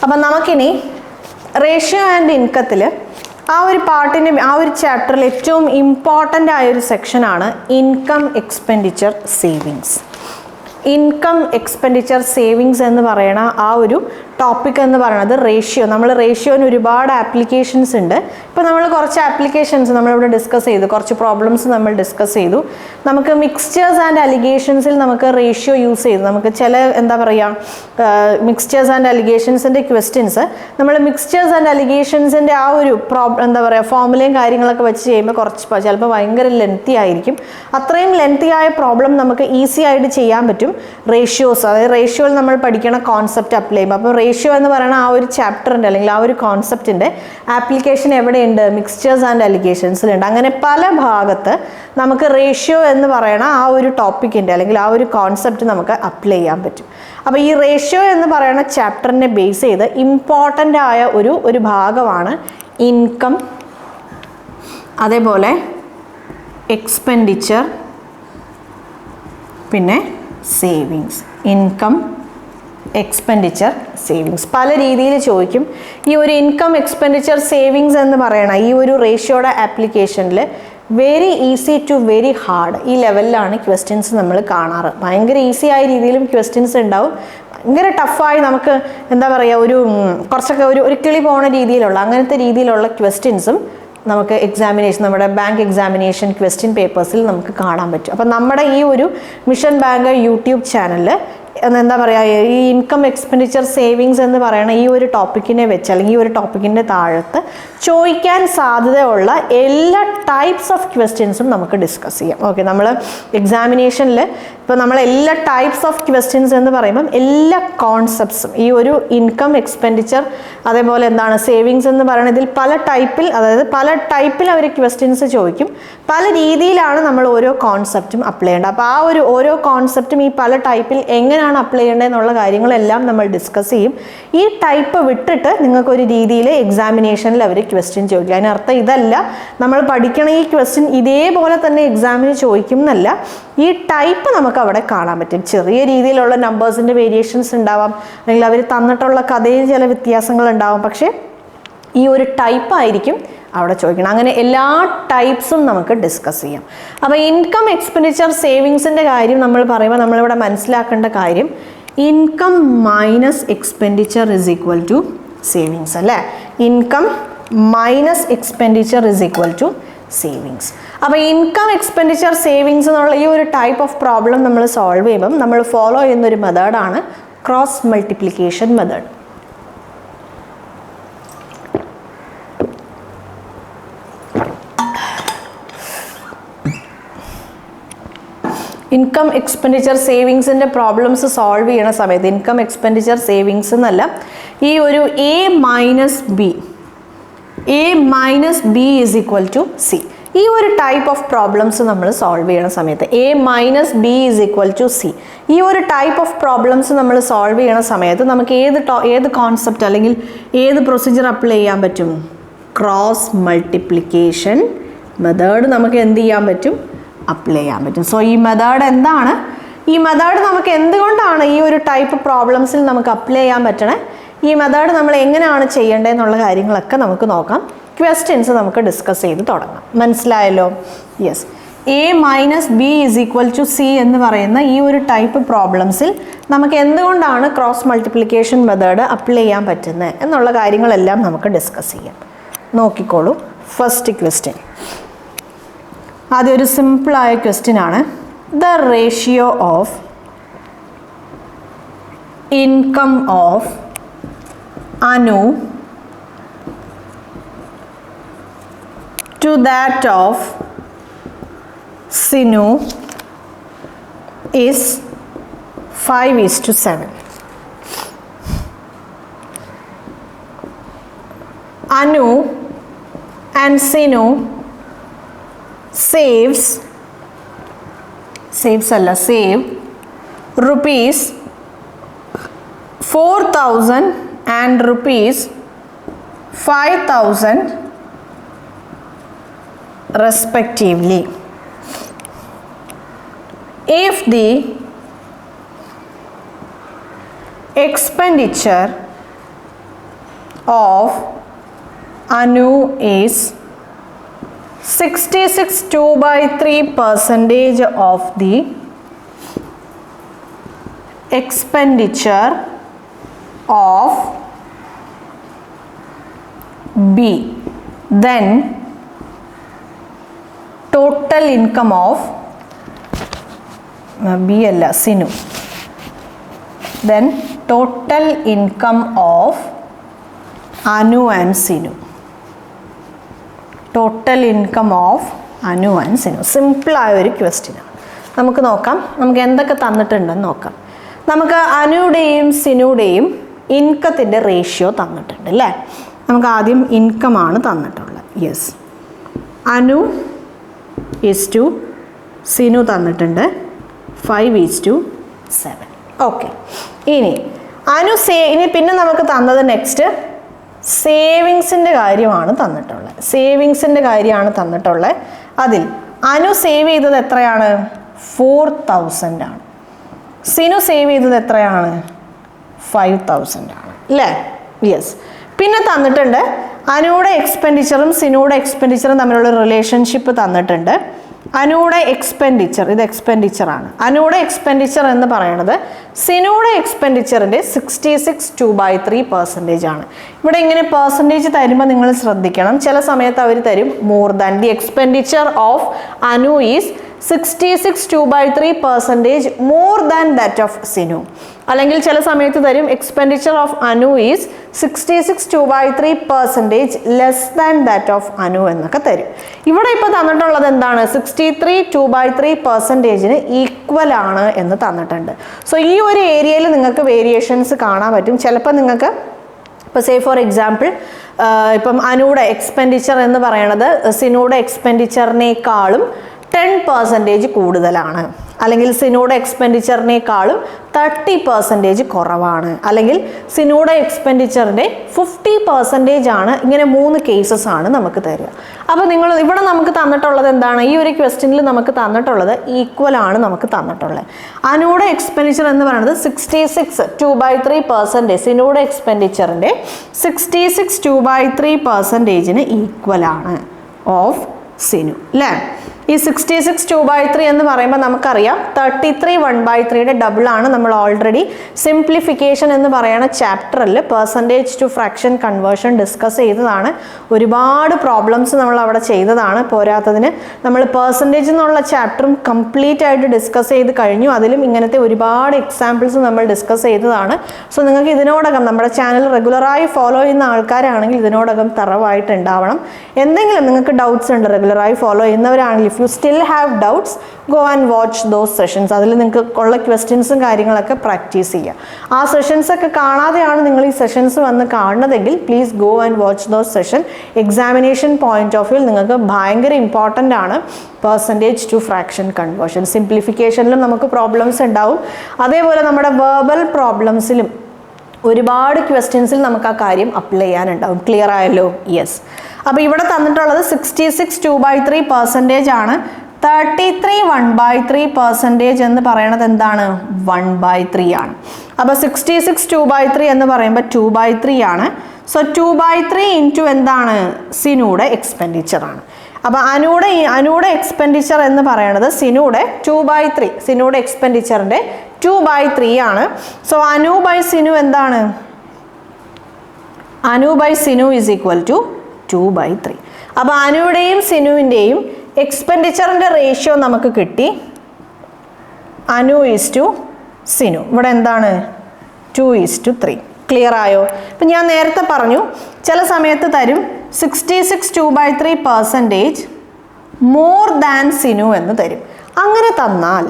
അപ്പം നമുക്കിനി ratio and ഇൻകത്തിൽ ആ ഒരു പാർട്ടിന് ആ ഒരു ചാപ്റ്ററിൽ ഏറ്റവും ഇമ്പോർട്ടൻ്റ് ആയൊരു സെക്ഷനാണ് income expenditure savings. Income expenditure savings എന്ന് പറയുന്ന ആ ഒരു ടോപ്പിക് എന്ന് പറയുന്നത് റേഷ്യോ. നമ്മൾ റേഷ്യോന് ഒരുപാട് ആപ്ലിക്കേഷൻസ് ഉണ്ട്. ഇപ്പോൾ നമ്മൾ കുറച്ച് ആപ്ലിക്കേഷൻസ് നമ്മളിവിടെ ഡിസ്കസ് ചെയ്തു, കുറച്ച് പ്രോബ്ലംസ് നമ്മൾ ഡിസ്കസ് ചെയ്തു. നമുക്ക് മിക്സ്ചേഴ്സ് ആൻഡ് അലിഗേഷൻസിൽ നമുക്ക് റേഷ്യോ യൂസ് ചെയ്തു. നമുക്ക് ചില എന്താ പറയുക മിക്സ്ചേഴ്സ് ആൻഡ് അലിഗേഷൻസിൻ്റെ ക്വസ്റ്റ്യൻസ് നമ്മൾ മിക്സ്ചേഴ്സ് ആൻഡ് അലിഗേഷൻസിൻ്റെ ആ ഒരു എന്താ പറയുക ഫോർമുലയും കാര്യങ്ങളൊക്കെ വെച്ച് ചെയ്യുമ്പോൾ കുറച്ച് ചിലപ്പോൾ ഭയങ്കര ലെങ്തി ആയിരിക്കും. അത്രയും ലെങ്തി ആയ പ്രോബ്ലം നമുക്ക് ഈസി ആയിട്ട് ചെയ്യാൻ പറ്റും റേഷ്യോസ്. അതായത് റേഷ്യോയിൽ നമ്മൾ പഠിക്കണ കോൺസെപ്റ്റ് അപ്ലൈ ചെയ്യുമ്പോൾ. അപ്പോൾ റേഷ്യോ എന്ന് പറയുന്ന ആ ഒരു ചാപ്റ്ററിൻ്റെ അല്ലെങ്കിൽ ആ ഒരു കോൺസെപ്റ്റിൻ്റെ ആപ്ലിക്കേഷൻ എവിടെയുണ്ട്? മിക്സ്ചേഴ്സ് ആൻഡ് അലിഗേഷൻസിലുണ്ട്. അങ്ങനെ പല ഭാഗത്ത് നമുക്ക് റേഷ്യോ എന്ന് പറയുന്ന ആ ഒരു ടോപ്പിക്കിൻ്റെ അല്ലെങ്കിൽ ആ ഒരു കോൺസെപ്റ്റ് നമുക്ക് അപ്ലൈ ചെയ്യാൻ പറ്റും. അപ്പോൾ ഈ റേഷ്യോ എന്ന് പറയുന്ന ചാപ്റ്ററിനെ ബേസ് ചെയ്ത് ഇമ്പോർട്ടൻ്റ് ആയ ഒരു ഭാഗമാണ് ഇൻകം, അതേപോലെ എക്സ്പെൻഡിച്ചർ, പിന്നെ സേവിങ്സ്. ഇൻകം, എക്സ്പെൻഡിച്ചർ, സേവിങ്സ് പല രീതിയിൽ ചോദിക്കും. ഈ ഒരു ഇൻകം എക്സ്പെൻഡിച്ചർ സേവിങ്സ് എന്ന് പറയണ ഈ ഒരു റേഷ്യോയുടെ ആപ്ലിക്കേഷനിൽ very easy to very hard ഈ ലെവലിലാണ് ക്വസ്റ്റ്യൻസ് നമ്മൾ കാണാറ്. ഭയങ്കര ഈസി ആയ രീതിയിലും ക്വസ്റ്റ്യൻസ് ഉണ്ടാവും, ഭയങ്കര ടഫായി നമുക്ക് എന്താ പറയുക കുറച്ചൊക്കെ ഒരു കിളി പോണ രീതിയിലുള്ള അങ്ങനത്തെ രീതിയിലുള്ള ക്വസ്റ്റ്യൻസും നമുക്ക് എക്സാമിനേഷൻ നമ്മുടെ ബാങ്ക് എക്സാമിനേഷൻ ക്വസ്റ്റ്യൻ പേപ്പേഴ്സിൽ നമുക്ക് കാണാൻ പറ്റും. അപ്പം നമ്മുടെ ഈ ഒരു മിഷൻ ബാങ്ക് യൂട്യൂബ് ചാനലിൽ എന്താ പറയുക ഈ ഇൻകം എക്സ്പെൻഡിച്ചർ സേവിങ്സ് എന്ന് പറയുന്ന ഈ ഒരു ടോപ്പിക്കിനെ വെച്ച് അല്ലെങ്കിൽ ഈ ഒരു ടോപ്പിക്കിൻ്റെ താഴത്ത് ചോദിക്കാൻ സാധ്യതയുള്ള എല്ലാ ടൈപ്സ് ഓഫ് ക്വസ്റ്റ്യൻസും നമുക്ക് ഡിസ്കസ് ചെയ്യാം. ഓക്കെ, നമ്മൾ എക്സാമിനേഷനിൽ ഇപ്പോൾ നമ്മൾ എല്ലാ ടൈപ്സ് ഓഫ് ക്വസ്റ്റ്യൻസ് എന്ന് പറയുമ്പം എല്ലാ കോൺസെപ്റ്റ്സും ഈ ഒരു ഇൻകം എക്സ്പെൻഡിച്ചർ അതേപോലെ എന്താണ് സേവിങ്സ് എന്ന് പറയുന്നത് ഇതിൽ പല ടൈപ്പിൽ അവർ ക്വസ്റ്റ്യൻസ് ചോദിക്കും. പല രീതിയിലാണ് നമ്മൾ ഓരോ കോൺസെപ്റ്റും അപ്ലൈ ചെയ്യേണ്ടത്. അപ്പോൾ ആ ഓരോ കോൺസെപ്റ്റും ഈ പല ടൈപ്പിൽ എങ്ങനെയാണ് അപ്ലൈ ചെയ്യേണ്ടതെന്നുള്ള കാര്യങ്ങളെല്ലാം നമ്മൾ ഡിസ്കസ് ചെയ്യും. ഈ ടൈപ്പ് വിട്ടിട്ട് നിങ്ങൾക്കൊരു രീതിയിൽ എക്സാമിനേഷനിൽ അവർ ക്വസ്റ്റ്യൻ ചോദിക്കും. അതിനർത്ഥം ഇതല്ല നമ്മൾ പഠിക്കണ ഈ ക്വസ്റ്റ്യൻ ഇതേപോലെ തന്നെ എക്സാമിന് ചോദിക്കും എന്നല്ല. ഈ ടൈപ്പ് നമുക്ക് അവിടെ കാണാൻ പറ്റും. ചെറിയ രീതിയിലുള്ള നമ്പേഴ്സിൻ്റെ വേരിയേഷൻസ് ഉണ്ടാവാം, അല്ലെങ്കിൽ അവർ തന്നിട്ടുള്ള കഥയിൽ ചില വ്യത്യാസങ്ങൾ ഉണ്ടാവാം, പക്ഷേ ഈ ഒരു ടൈപ്പ് ആയിരിക്കും അവിടെ ചോദിക്കണം. അങ്ങനെ എല്ലാ ടൈപ്സും നമുക്ക് ഡിസ്കസ് ചെയ്യാം. അപ്പോൾ ഇൻകം എക്സ്പെൻഡിച്ചർ സേവിങ്സിൻ്റെ കാര്യം നമ്മൾ പറയുമ്പോൾ നമ്മളിവിടെ മനസ്സിലാക്കേണ്ട കാര്യം income minus expenditure is equal to savings അല്ലേ. Income minus expenditure is equal to savings. അപ്പോൾ ഇൻകം എക്സ്പെൻഡിച്ചർ സേവിങ്സ് എന്നുള്ള ഈ ഒരു ടൈപ്പ് ഓഫ് പ്രോബ്ലം നമ്മൾ സോൾവ് ചെയ്യുമ്പം നമ്മൾ ഫോളോ ചെയ്യുന്നൊരു മെത്തേഡാണ് cross multiplication method. Income expenditure സേവിങ്സിൻ്റെ പ്രോബ്ലംസ് സോൾവ് ചെയ്യണ സമയത്ത് ഇൻകം എക്സ്പെൻഡിച്ചർ സേവിങ്സ് എന്നല്ല ഈ ഒരു A minus B is equal to C ഈ ഒരു ടൈപ്പ് ഓഫ് പ്രോബ്ലംസ് നമ്മൾ സോൾവ് ചെയ്യണ സമയത്ത് A minus B is equal to C ഈ ഒരു ടൈപ്പ് ഓഫ് പ്രോബ്ലംസ് നമ്മൾ സോൾവ് ചെയ്യണ സമയത്ത് നമുക്ക് ഏത് കോൺസെപ്റ്റ് അല്ലെങ്കിൽ ഏത് പ്രൊസീജിയർ അപ്ലൈ ചെയ്യാൻ പറ്റും? ക്രോസ് മൾട്ടിപ്ലിക്കേഷൻ മെത്തേഡ് നമുക്ക് എന്ത് ചെയ്യാൻ പറ്റും? അപ്ലൈ ചെയ്യാൻ പറ്റും. സോ ഈ മെത്തേഡ് എന്താണ്? ഈ മെത്തേഡ് നമുക്ക് എന്തുകൊണ്ടാണ് ഈ ഒരു ടൈപ്പ് പ്രോബ്ലംസിൽ നമുക്ക് അപ്ലൈ ചെയ്യാൻ പറ്റണേ? ഈ മെത്തേഡ് നമ്മൾ എങ്ങനെയാണ് ചെയ്യേണ്ടതെന്നുള്ള കാര്യങ്ങളൊക്കെ നമുക്ക് നോക്കാം. ക്വസ്റ്റ്യൻസ് നമുക്ക് ഡിസ്കസ് ചെയ്ത് തുടങ്ങാം. മനസ്സിലായല്ലോ? Yes. A minus B is equal to C എന്ന് പറയുന്ന ഈ ഒരു ടൈപ്പ് പ്രോബ്ലംസിൽ നമുക്ക് എന്തുകൊണ്ടാണ് ക്രോസ് മൾട്ടിപ്ലിക്കേഷൻ മെത്തേഡ് അപ്ലൈ ചെയ്യാൻ പറ്റുന്നത് എന്നുള്ള കാര്യങ്ങളെല്ലാം നമുക്ക് ഡിസ്കസ് ചെയ്യാം. നോക്കിക്കോളൂ. ഫസ്റ്റ് ക്വസ്റ്റ്യൻ ആദ്യം ഒരു സിമ്പിളായ ക്വസ്റ്റ്യൻ ആണ്. The ratio of income of Anu to that of Sinu is 5:7. Anu and Sinu save rupees 4,000 and rupees 5,000 respectively. If the expenditure of Anu is 66 2/3% of the expenditure of B. Then total income of B alla Sinu. Then total income of Anu and Sinu. Total income of Anu and Sinu. Simple ആയ ഒരു question ആണ്. നമുക്ക് നോക്കാം, നമുക്ക് എന്തൊക്കെ തന്നിട്ടുണ്ടെന്ന് നോക്കാം. നമുക്ക് അനുയുടെയും സിനുടെയും ഇൻകത്തിൻ്റെ ratio തന്നിട്ടുണ്ട് അല്ലേ. നമുക്ക് ആദ്യം ഇൻകം ആണ് തന്നിട്ടുള്ളത്. യെസ്, അനു ഈസ് ടു സിനു തന്നിട്ടുണ്ട് 5:7. ഓക്കെ, ഇനി ഇനി പിന്നെ നമുക്ക് തന്നത് നെക്സ്റ്റ് സേവിങ്സിൻ്റെ കാര്യമാണ് തന്നിട്ടുള്ളത്. സേവിങ്സിൻ്റെ കാര്യമാണ് തന്നിട്ടുള്ളത്. അതിൽ അനു സേവ് ചെയ്തത് എത്രയാണ്? 4,000 ആണ്. സിനു സേവ് ചെയ്തത് എത്രയാണ്? 5,000 ആണ് അല്ലേ. യെസ്, പിന്നെ തന്നിട്ടുണ്ട് അനുയുടെ എക്സ്പെൻഡിച്ചറും സിനുയുടെ എക്സ്പെൻഡിച്ചറും തമ്മിലുള്ള റിലേഷൻഷിപ്പ് തന്നിട്ടുണ്ട്. അനുയുടെ എക്സ്പെൻഡിച്ചർ, ഇത് എക്സ്പെൻഡിച്ചറാണ്. അനുയുടെ എക്സ്പെൻഡിച്ചർ എന്ന് പറയുന്നത് സിനുയുടെ എക്സ്പെൻഡിച്ചറിൻ്റെ 66 2/3% ആണ്. ഇവിടെ ഇങ്ങനെ പെർസെൻറ്റേജ് തരുമ്പോൾ നിങ്ങൾ ശ്രദ്ധിക്കണം, ചില സമയത്ത് അവർ തരും more than the expenditure of Anu is 66 2/3% more than that of Sinu. അല്ലെങ്കിൽ ചില സമയത്ത് തരും expenditure of Anu is 66 2/3% less than that of Anu എന്നൊക്കെ തരും. ഇവിടെ ഇപ്പോൾ തന്നിട്ടുള്ളത് എന്താണ്? 63 2/3%-ന് ഈക്വൽ ആണ് എന്ന് തന്നിട്ടുണ്ട്. സോ ഈ ഒരു ഏരിയയിൽ നിങ്ങൾക്ക് വേരിയേഷൻസ് കാണാൻ പറ്റും. ചിലപ്പോൾ നിങ്ങൾക്ക് ഇപ്പോൾ സേ ഫോർ എക്സാമ്പിൾ ഇപ്പം അനുയുടെ എക്സ്പെൻഡിച്ചർ എന്ന് പറയണത് സിനുയുടെ എക്സ്പെൻഡിച്ചറിനേക്കാളും 10% കൂടുതലാണ്, അല്ലെങ്കിൽ സിനുയുടെ എക്സ്പെൻഡിച്ചറിനേക്കാളും 30% കുറവാണ്, അല്ലെങ്കിൽ സിനുയുടെ എക്സ്പെൻഡിച്ചറിൻ്റെ 50% ആണ്. ഇങ്ങനെ 3 കേസസ് ആണ് നമുക്ക് തരിക. അപ്പോൾ നിങ്ങൾ ഇവിടെ നമുക്ക് തന്നിട്ടുള്ളത് എന്താണ്? ഈ ഒരു ക്വസ്റ്റ്യനിൽ നമുക്ക് തന്നിട്ടുള്ളത് ഈക്വൽ ആണ് നമുക്ക് തന്നിട്ടുള്ളത്. അനുയുടെ എക്സ്പെൻഡിച്ചർ എന്ന് പറയുന്നത് 66 2/3%, സിനുയുടെ എക്സ്പെൻഡിച്ചറിൻ്റെ 66 2/3%-ന് ഈക്വൽ ആണ് ഓഫ് സിനു അല്ലേ. ഈ 66 2/3 എന്ന് പറയുമ്പോൾ നമുക്കറിയാം 33 1/3-യുടെ ഡബിളാണ്. നമ്മൾ ഓൾറെഡി സിംപ്ലിഫിക്കേഷൻ എന്ന് പറയുന്ന ചാപ്റ്ററിൽ percentage to fraction conversion discuss ചെയ്തതാണ്. ഒരുപാട് പ്രോബ്ലംസ് നമ്മൾ അവിടെ ചെയ്തതാണ്. പോരാത്തതിന് നമ്മൾ പെർസെൻറ്റേജ് എന്നുള്ള ചാപ്റ്ററും കംപ്ലീറ്റ് ആയിട്ട് ഡിസ്കസ് ചെയ്ത് കഴിഞ്ഞു. അതിലും ഇങ്ങനത്തെ ഒരുപാട് എക്സാമ്പിൾസ് നമ്മൾ ഡിസ്കസ് ചെയ്തതാണ്. സോ നിങ്ങൾക്ക് ഇതിനോടകം നമ്മുടെ ചാനൽ റെഗുലറായി ഫോളോ ചെയ്യുന്ന ആൾക്കാരാണെങ്കിൽ ഇതിനോടകം തറവായിട്ട് ഉണ്ടാവണം. എന്തെങ്കിലും നിങ്ങൾക്ക് ഡൗട്ട്സ് ഉണ്ട് റെഗുലറായി follow ചെയ്യുന്നവരാണെങ്കിൽ, you still have doubts, go and watch those sessions. അതിൽ നിങ്ങൾക്ക് ഉള്ള ക്വസ്റ്റ്യൻസും കാര്യങ്ങളൊക്കെ പ്രാക്ടീസ് ചെയ്യുക. ആ സെഷൻസ് ഒക്കെ കാണാതെയാണ് നിങ്ങൾ ഈ സെഷൻസ് വന്ന് കാണുന്നതെങ്കിൽ please go and watch those session. Examination point of view നിങ്ങൾക്ക് ഭയങ്കര ഇമ്പോർട്ടൻ്റ് ആണ് പെർസെൻറ്റേജ് ടു ഫ്രാക്ഷൻ കൺവേർഷൻ. സിംപ്ലിഫിക്കേഷനിലും നമുക്ക് പ്രോബ്ലംസ് ഉണ്ടാവും, അതേപോലെ നമ്മുടെ വെർബൽ പ്രോബ്ലംസിലും ഒരുപാട് ക്വസ്റ്റ്യൻസിൽ നമുക്ക് ആ കാര്യം അപ്ലൈ ചെയ്യാനുണ്ടാവും. ക്ലിയർ ആയല്ലോ? യെസ്. അപ്പോൾ ഇവിടെ തന്നിട്ടുള്ളത് 66 2/3% ആണ്. 33 1/3% എന്ന് പറയുന്നത് എന്താണ്? 1/3 ആണ്. അപ്പോൾ 66 2/3 എന്ന് പറയുമ്പോൾ 2/3 ആണ്. സോ 2/3 ഇൻറ്റു എന്താണ്? സിനുയുടെ എക്സ്പെൻഡിച്ചർ ആണ്. അപ്പോൾ അനുയുടെ എക്സ്പെൻഡിച്ചർ എന്ന് പറയുന്നത് സിനുയുടെ 2/3, സിനുയുടെ എക്സ്പെൻഡിച്ചറിൻ്റെ 2/3 ആണ്. സോ അനു ബൈ സിനു എന്താണ്? Anu by Sinu is equal to 2/3. അപ്പോൾ അനുവിൻ്റെയും സിനുവിൻ്റെയും എക്സ്പെൻഡിച്ചറിൻ്റെ റേഷ്യോ നമുക്ക് കിട്ടി. Anu is to Sinu. ഇവിടെ എന്താണ്? 2:3. ക്ലിയർ ആയോ? ഇപ്പം ഞാൻ നേരത്തെ പറഞ്ഞു ചില സമയത്ത് തരും 66 2/3% മോർ ദാൻ സിനു എന്ന് തരും. അങ്ങനെ തന്നാൽ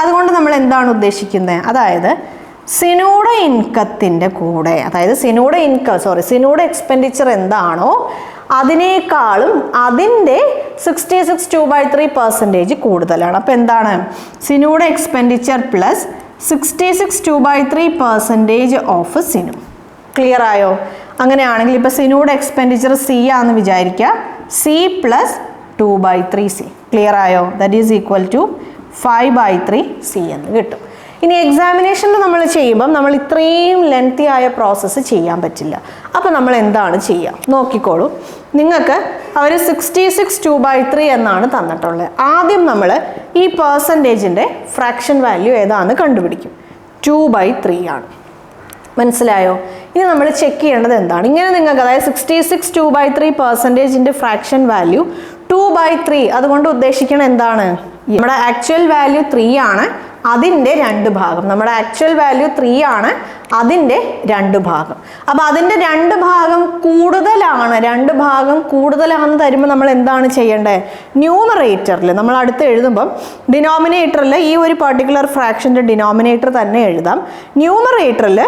അതുകൊണ്ട് നമ്മൾ എന്താണ് ഉദ്ദേശിക്കുന്നത്? അതായത് സിനുയുടെ ഇൻകത്തിൻ്റെ കൂടെ, അതായത് സിനുയുടെ എക്സ്പെൻഡിച്ചർ എന്താണോ അതിനേക്കാളും അതിൻ്റെ 66 2/3% കൂടുതലാണ്. അപ്പോൾ എന്താണ്? സിനുയുടെ expenditure plus 66 2/3% of Sinu. Clear ആയോ? അങ്ങനെയാണെങ്കിൽ ഇപ്പോൾ സിനുയുടെ എക്സ്പെൻഡിച്ചർ സി ആണെന്ന് വിചാരിക്കുക. C plus 2/3 C. ക്ലിയർ ആയോ? That is equal to 5/3 C എന്ന് കിട്ടും. ഇനി എക്സാമിനേഷനിൽ നമ്മൾ ചെയ്യുമ്പം നമ്മൾ ഇത്രയും ലെങ്തി ആയ പ്രോസസ്സ് ചെയ്യാൻ പറ്റില്ല. അപ്പോൾ നമ്മൾ എന്താണ് ചെയ്യുക നോക്കിക്കോളൂ. നിങ്ങൾക്ക് അവർ 66 2/3 എന്നാണ് തന്നിട്ടുള്ളത്. ആദ്യം നമ്മൾ ഈ പെർസെൻറ്റേജിൻ്റെ ഫ്രാക്ഷൻ വാല്യൂ ഏതാണെന്ന് കണ്ടുപിടിക്കും. 2/3 ആണ്. മനസ്സിലായോ? ഇനി നമ്മൾ ചെക്ക് ചെയ്യേണ്ടത് എന്താണ്? ഇങ്ങനെ നിങ്ങൾക്ക് അതായത് 66 2/3% ഫ്രാക്ഷൻ വാല്യൂ 2/3 അതുകൊണ്ട് ഉദ്ദേശിക്കണം എന്താണ്? നമ്മുടെ ആക്ച്വൽ വാല്യൂ 3 ആണ്, അതിൻ്റെ 2 ഭാഗം. നമ്മുടെ ആക്ച്വൽ വാല്യൂ 3 ആണ്, അതിൻ്റെ 2 ഭാഗം. അപ്പോൾ അതിൻ്റെ 2 ഭാഗം കൂടുതലാണ്, 2 ഭാഗം കൂടുതലാണെന്ന് തരുമ്പോൾ നമ്മൾ എന്താണ് ചെയ്യേണ്ടത്? ന്യൂമറേറ്ററിൽ നമ്മൾ അടുത്ത് എഴുതുമ്പം ഡിനോമിനേറ്ററിൽ ഈ ഒരു പർട്ടിക്കുലർ ഫ്രാക്ഷൻ്റെ ഡിനോമിനേറ്റർ തന്നെ എഴുതാം. ന്യൂമറേറ്ററിൽ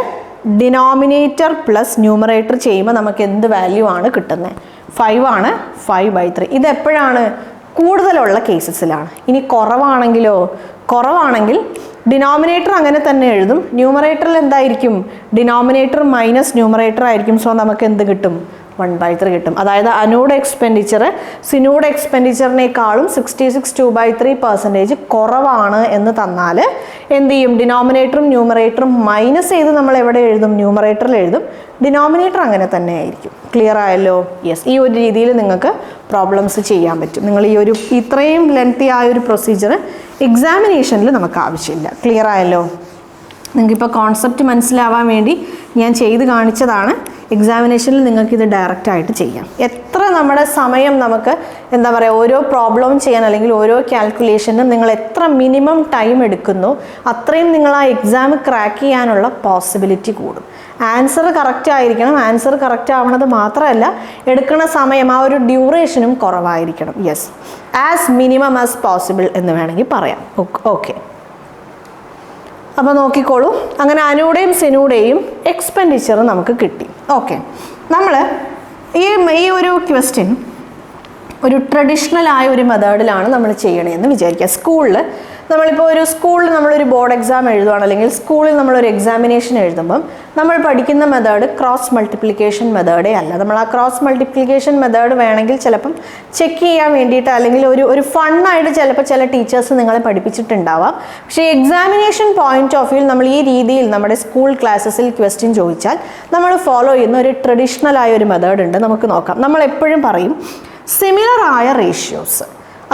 ഡിനോമിനേറ്റർ പ്ലസ് ന്യൂമറേറ്റർ ചെയ്യുമ്പോൾ നമുക്ക് എന്ത് വാല്യൂ ആണ് കിട്ടുന്നത്? 5 ആണ്. 5/3. ഇത് എപ്പോഴാണ്? കൂടുതലുള്ള കേസസിലാണ്. ഇനി കുറവാണെങ്കിൽ ഡിനോമിനേറ്റർ അങ്ങനെ തന്നെ എഴുതും. ന്യൂമറേറ്ററിൽ എന്തായിരിക്കും? ഡിനോമിനേറ്റർ മൈനസ് ന്യൂമറേറ്റർ ആയിരിക്കും. സോ നമുക്ക് എന്ത് കിട്ടും? 1/3 കിട്ടും. അതായത് അനുയുടെ എക്സ്പെൻഡിച്ചർ സിനുയുടെ എക്സ്പെൻഡിച്ചറിനേക്കാളും 66 2/3% കുറവാണ് എന്ന് തന്നാൽ എന്ത് ചെയ്യും? ഡിനോമിനേറ്ററും ന്യൂമറേറ്ററും മൈനസ് ചെയ്ത് നമ്മൾ എവിടെ എഴുതും? ന്യൂമറേറ്ററിൽ എഴുതും. ഡിനോമിനേറ്റർ അങ്ങനെ തന്നെ ആയിരിക്കും. ക്ലിയർ ആയല്ലോ? യെസ്. ഈ ഒരു രീതിയിൽ നിങ്ങൾക്ക് പ്രോബ്ലംസ് ചെയ്യാൻ പറ്റും. നിങ്ങൾ ഈ ഒരു ഇത്രയും ലെങ്തി ആയ ഒരു പ്രൊസീജിയർ എക്സാമിനേഷനിൽ നമുക്ക് ആവശ്യമില്ല. ക്ലിയർ ആയല്ലോ? നിങ്ങൾക്കിപ്പോൾ കോൺസെപ്റ്റ് മനസ്സിലാവാൻ വേണ്ടി ഞാൻ ചെയ്ത് കാണിച്ചതാണ്. എക്സാമിനേഷനിൽ നിങ്ങൾക്കിത് ഡയറക്റ്റായിട്ട് ചെയ്യാം. എത്ര നമ്മുടെ സമയം നമുക്ക് എന്താ പറയുക ഓരോ പ്രോബ്ലം ചെയ്യാൻ അല്ലെങ്കിൽ ഓരോ കാൽക്കുലേഷനും നിങ്ങൾ എത്ര മിനിമം ടൈം എടുക്കുന്നു അത്രയും നിങ്ങൾ ആ എക്സാം ക്രാക്ക് ചെയ്യാനുള്ള പോസിബിലിറ്റി കൂടും. ആൻസർ കറക്റ്റ് ആയിരിക്കണം. ആൻസർ കറക്റ്റ് ആവണത് മാത്രമല്ല എടുക്കുന്ന സമയം ആ ഒരു ഡ്യൂറേഷനും കുറവായിരിക്കണം. Yes, as minimum as possible എന്ന് വേണമെങ്കിൽ പറയാം. ഓക്കെ, അപ്പോൾ നോക്കിക്കോളൂ. അങ്ങനെ അനുടെയും സിനുടെയും എക്സ്പെൻഡിച്ചർ നമുക്ക് കിട്ടി. ഓക്കെ, നമ്മൾ ഈ ഒരു ക്വസ്റ്റ്യൻ ഒരു ട്രഡീഷണൽ ആയ ഒരു മെത്തേഡിലാണ് നമ്മൾ ചെയ്യണതെന്ന് വിചാരിക്കുക. സ്കൂളിൽ നമ്മളൊരു ബോർഡ് എക്സാം എഴുതുകയാണ് അല്ലെങ്കിൽ സ്കൂളിൽ നമ്മളൊരു എക്സാമിനേഷൻ എഴുതുമ്പം നമ്മൾ പഠിക്കുന്ന മെത്തേഡ് ക്രോസ് മൾട്ടിപ്ലിക്കേഷൻ മെത്തേഡേ അല്ല. നമ്മൾ ആ ക്രോസ് മൾട്ടിപ്ലിക്കേഷൻ മെത്തേഡ് വേണമെങ്കിൽ ചിലപ്പം ചെക്ക് ചെയ്യാൻ വേണ്ടിയിട്ട് അല്ലെങ്കിൽ ഒരു ഫണ്ണായിട്ട് ചിലപ്പോൾ ചില ടീച്ചേഴ്സ് നിങ്ങളെ പഠിപ്പിച്ചിട്ടുണ്ടാവാം. പക്ഷേ എക്സാമിനേഷൻ പോയിന്റ് ഓഫ് വ്യൂ നമ്മൾ ഈ രീതിയിൽ നമ്മുടെ സ്കൂൾ ക്ലാസ്സസിൽ ക്വസ്റ്റ്യൻ ചോദിച്ചാൽ നമ്മൾ ഫോളോ ചെയ്യുന്ന ഒരു ട്രഡീഷണൽ ആയ ഒരു മെത്തേഡ് ഉണ്ട്. നമുക്ക് നോക്കാം. നമ്മൾ എപ്പോഴും പറയും സിമിലർ ആയ റേഷ്യോസ്,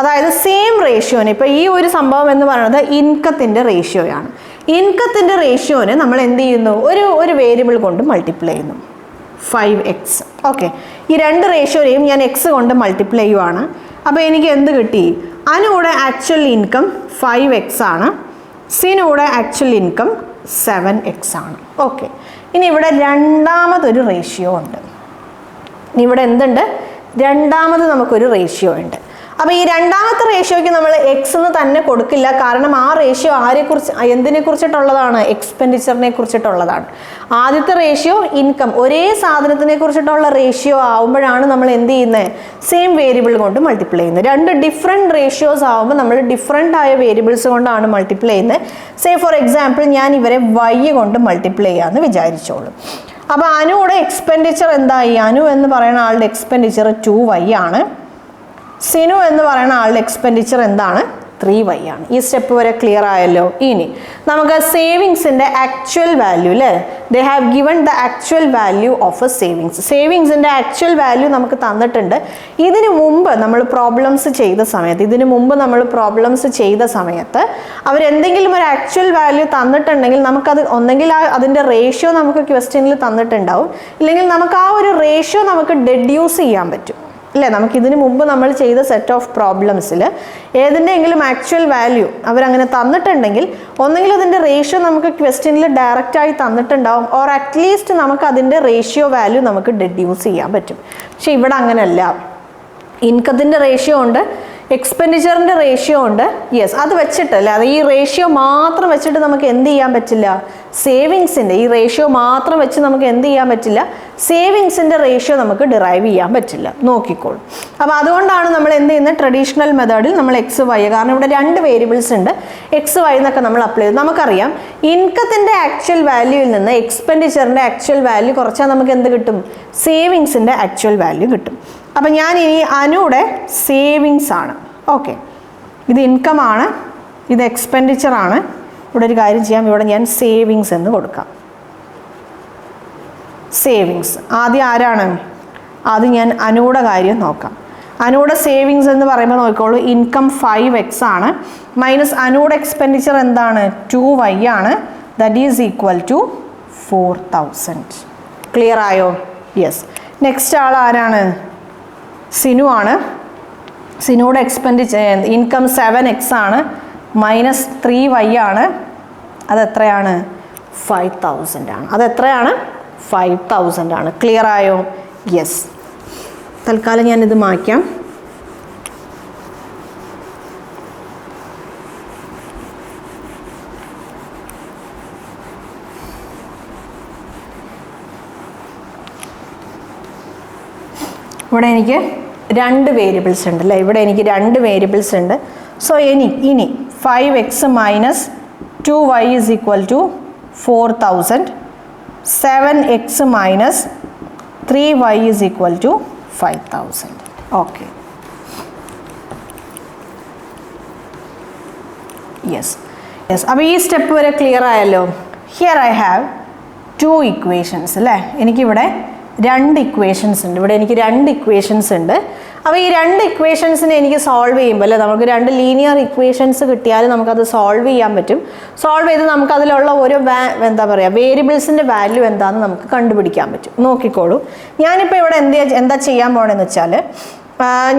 അതായത് സെയിം റേഷ്യോന്, ഇപ്പോൾ ഈ ഒരു സംഭവം എന്ന് പറയുന്നത് ഇൻകത്തിൻ്റെ റേഷ്യോയാണ്. ഇൻകത്തിൻ്റെ റേഷ്യോന് നമ്മൾ എന്ത് ചെയ്യുന്നു? ഒരു വേരിയബിൾ കൊണ്ട് മൾട്ടിപ്ലൈ ചെയ്യുന്നു, 5x. ഓക്കെ, ഈ രണ്ട് റേഷ്യോനെയും ഞാൻ x കൊണ്ട് മൾട്ടിപ്ലൈ ചെയ്യുവാണ്. അപ്പോൾ എനിക്ക് എന്ത് കിട്ടി? അനുവിടെ ആക്ച്വൽ ഇൻകം 5x ആണ്, സിനുവിടെ ആക്ച്വൽ ഇൻകം 7x ആണ്. ഓക്കെ, ഇനി ഇവിടെ രണ്ടാമതൊരു റേഷ്യോ ഉണ്ട്. ഇവിടെ എന്തുണ്ട്? രണ്ടാമത് നമുക്കൊരു റേഷ്യോ ഉണ്ട്. അപ്പോൾ ഈ രണ്ടാമത്തെ റേഷ്യോയ്ക്ക് നമ്മൾ എക്സ് എന്ന് തന്നെ കൊടുക്കില്ല. കാരണം ആ റേഷ്യോ എന്തിനെ കുറിച്ചിട്ടുള്ളതാണ്? എക്സ്പെൻഡിച്ചറിനെ കുറിച്ചിട്ടുള്ളതാണ്. ആദ്യത്തെ റേഷ്യോ ഇൻകം, ഒരേ സാധനത്തിനെ കുറിച്ചിട്ടുള്ള റേഷ്യോ ആവുമ്പോഴാണ് നമ്മൾ എന്ത് ചെയ്യുന്നത്? സെയിം വേരിയബിൾ കൊണ്ട് മൾട്ടിപ്ലൈ ചെയ്യുന്നത്. രണ്ട് ഡിഫറെൻറ്റ് റേഷ്യോസ് ആവുമ്പോൾ നമ്മൾ ഡിഫറെൻ്റ് ആയ വേരിയബിൾസ് കൊണ്ടാണ് മൾട്ടിപ്ലൈ ചെയ്യുന്നത്. സേ ഫോർ എക്സാമ്പിൾ ഞാൻ ഇവരെ y കൊണ്ട് മൾട്ടിപ്ലൈ ചെയ്യാമെന്ന് വിചാരിച്ചോളൂ. അപ്പോൾ അനുവിടെ എക്സ്പെൻഡിച്ചർ എന്തായി? അനു എന്ന് പറയുന്ന ആളുടെ എക്സ്പെൻഡിച്ചർ 2y ആണ്. സിനു എന്ന് പറയുന്ന ആളുടെ എക്സ്പെൻഡിച്ചർ എന്താണ്? 3y ആണ്. ഈ സ്റ്റെപ്പ് വരെ ക്ലിയർ ആയല്ലോ. ഇനി നമുക്ക് സേവിങ്സിൻ്റെ ആക്ച്വൽ വാല്യൂ അല്ലേ, they have given the actual value of a സേവിങ്സിൻ്റെ ആക്ച്വൽ വാല്യൂ നമുക്ക് തന്നിട്ടുണ്ട്. ഇതിനു മുമ്പ് നമ്മൾ പ്രോബ്ലംസ് ചെയ്ത സമയത്ത് അവരെന്തെങ്കിലും ഒരു ആക്ച്വൽ വാല്യൂ തന്നിട്ടുണ്ടെങ്കിൽ നമുക്കത് ഒന്നെങ്കിൽ അതിൻ്റെ റേഷ്യോ നമുക്ക് ക്വസ്റ്റ്യനിൽ തന്നിട്ടുണ്ടാവും, ഇല്ലെങ്കിൽ നമുക്ക് ആ ഒരു റേഷ്യോ നമുക്ക് ഡെഡ്യൂസ് ചെയ്യാൻ പറ്റും അല്ലേ. നമുക്കിതിന് മുമ്പ് നമ്മൾ ചെയ്ത സെറ്റ് ഓഫ് പ്രോബ്ലംസിൽ ഏതിൻ്റെയെങ്കിലും ആക്ച്വൽ വാല്യൂ അവരങ്ങനെ തന്നിട്ടുണ്ടെങ്കിൽ ഒന്നെങ്കിൽ അതിൻ്റെ റേഷ്യോ നമുക്ക് ക്വസ്റ്റ്യനിൽ ഡയറക്റ്റായി തന്നിട്ടുണ്ടാവും, ഓർ അറ്റ്ലീസ്റ്റ് നമുക്ക് അതിൻ്റെ റേഷ്യോ വാല്യൂ നമുക്ക് ഡെഡ്യൂസ് ചെയ്യാൻ പറ്റും. പക്ഷെ ഇവിടെ അങ്ങനെയല്ല. ഇൻകത്തിൻ്റെ റേഷ്യോ ഉണ്ട്, എക്സ്പെൻഡിച്ചറിൻ്റെ റേഷ്യോ ഉണ്ട്. യെസ്, അത് വെച്ചിട്ടല്ല, അത് ഈ റേഷ്യോ മാത്രം വെച്ചിട്ട് നമുക്ക് എന്ത് ചെയ്യാൻ പറ്റില്ല? സേവിങ്സിൻ്റെ ഈ റേഷ്യോ മാത്രം വെച്ച് നമുക്ക് എന്ത് ചെയ്യാൻ പറ്റില്ല? സേവിങ്സിൻ്റെ റേഷ്യോ നമുക്ക് ഡിറൈവ് ചെയ്യാൻ പറ്റില്ല. നോക്കിക്കോളൂ. അപ്പോൾ അതുകൊണ്ടാണ് നമ്മൾ എന്ത് ചെയ്യുന്നത്? ട്രഡീഷണൽ മെത്തേഡിൽ നമ്മൾ എക്സ് വൈ, കാരണം ഇവിടെ രണ്ട് വേരിയബിൾസ് ഉണ്ട്, എക്സ് വൈ എന്നൊക്കെ നമ്മൾ അപ്ലൈ ചെയ്തു. നമുക്കറിയാം ഇൻകത്തിൻ്റെ ആക്ച്വൽ വാല്യൂവിൽ നിന്ന് എക്സ്പെൻഡിച്ചറിൻ്റെ ആക്ച്വൽ വാല്യൂ കുറച്ചാൽ നമുക്ക് എന്ത് കിട്ടും? സേവിങ്സിൻ്റെ ആക്ച്വൽ വാല്യൂ കിട്ടും. അപ്പം ഞാൻ ഇനി അനുയുടെ സേവിങ്സ് ആണ്. ഓക്കെ, ഇത് ഇൻകം ആണ്, ഇത് എക്സ്പെൻഡിച്ചർ ആണ്, ഇവിടെ ഒരു കാര്യം ചെയ്യാം, ഇവിടെ ഞാൻ സേവിങ്സ് എന്ന് കൊടുക്കാം. സേവിങ്സ് ആദ്യം ആരാണ്? ആദ്യം ഞാൻ അനുയുടെ കാര്യം നോക്കാം. അനുയുടെ സേവിങ്സ് എന്ന് പറയുമ്പോൾ നോക്കിക്കോളൂ, ഇൻകം 5x ആണ്, മൈനസ് അനുയുടെ എക്സ്പെൻഡിച്ചർ എന്താണ്? 2y ആണ്. That is equal to 4000. Clear ആയോ? യെസ്. നെക്സ്റ്റ് ആൾ ആരാണ്? സിനു ആണ്. സിനുയുടെ എക്സ്പെൻഡിച്ചർ ഇൻകം 7x ആണ്, മൈനസ് 3y ആണ്. അതെത്രയാണ്? 5000 ആണ്. അതെത്രയാണ്? 5000 ആണ്. ക്ലിയർ ആയോ? യെസ്. തൽക്കാലം ഞാനിത് മായ്ക്കാം. ഇവിടെ എനിക്ക് 2 വേരിയബിൾസ് ഉണ്ട് അല്ലേ? ഇവിടെ എനിക്ക് 2 വേരിയബിൾസ് ഉണ്ട്. സോ ഇനി 5x minus 2y is equal to 4000, 7x minus 3y is equal to 5000. Okay, yes yes. അപ്പോൾ ഈ സ്റ്റെപ്പ് വരെ ക്ലിയർ ആയല്ലോ. ഹിയർ ഐ ഹാവ് 2 ഇക്വേഷൻസ് അല്ലേ? എനിക്കിവിടെ 2 ഇക്വേഷൻസ് ഉണ്ട്. ഇവിടെ എനിക്ക് 2 ഇക്വേഷൻസ് ഉണ്ട്. അപ്പോൾ ഈ 2 ഇക്വേഷൻസിനെ എനിക്ക് സോൾവ് ചെയ്യുമ്പോൾ അല്ലേ, നമുക്ക് 2 ലീനിയർ ഇക്വേഷൻസ് കിട്ടിയാൽ നമുക്കത് സോൾവ് ചെയ്യാൻ പറ്റും. സോൾവ് ചെയ്ത് നമുക്ക് അതിലുള്ള ഓരോ എന്താ പറയുക വേരിയബിൾസിൻ്റെ വാല്യൂ എന്താണെന്ന് നമുക്ക് കണ്ടുപിടിക്കാൻ പറ്റും. നോക്കിക്കോളൂ, ഞാനിപ്പോൾ ഇവിടെ എന്താ ചെയ്യാൻ പോകണമെന്ന് വെച്ചാൽ,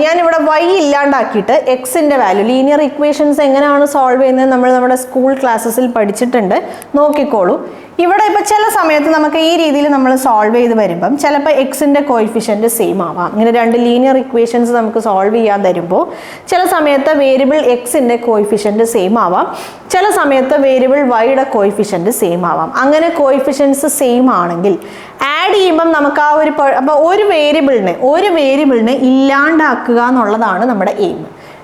ഞാനിവിടെ y ഇല്ലാണ്ടാക്കിയിട്ട് എക്സിൻ്റെ വാല്യൂ, ലീനിയർ ഇക്വേഷൻസ് എങ്ങനെയാണ് സോൾവ് ചെയ്യുന്നത് നമ്മൾ നമ്മുടെ സ്കൂൾ ക്ലാസ്സസിൽ പഠിച്ചിട്ടുണ്ട്. നോക്കിക്കോളൂ, ഇവിടെ ഇപ്പോൾ ചില സമയത്ത് നമുക്ക് ഈ രീതിയിൽ നമ്മൾ സോൾവ് ചെയ്ത് വരുമ്പം ചിലപ്പോൾ എക്സിൻ്റെ കോയിഫിഷ്യൻറ്റ് സെയിം ആവാം. ഇങ്ങനെ 2 ലീനിയർ ഇക്വേഷൻസ് നമുക്ക് സോൾവ് ചെയ്യാൻ തരുമ്പോൾ ചില സമയത്ത് വേരിയബിൾ എക്സിൻ്റെ കോയിഫിഷ്യൻറ്റ് സെയിം ആവാം, ചില സമയത്ത് വേരിയബിൾ വൈയുടെ കോയിഫിഷ്യൻറ്റ് സെയിം ആവാം. അങ്ങനെ കോയിഫിഷ്യൻസ് സെയിം ആണെങ്കിൽ ആഡ് ചെയ്യുമ്പം നമുക്ക് ആ അപ്പോൾ ഒരു വേരിയബിളിനെ ഇല്ലാണ്ടാക്കുക എന്നുള്ളതാണ് നമ്മുടെ എയിം.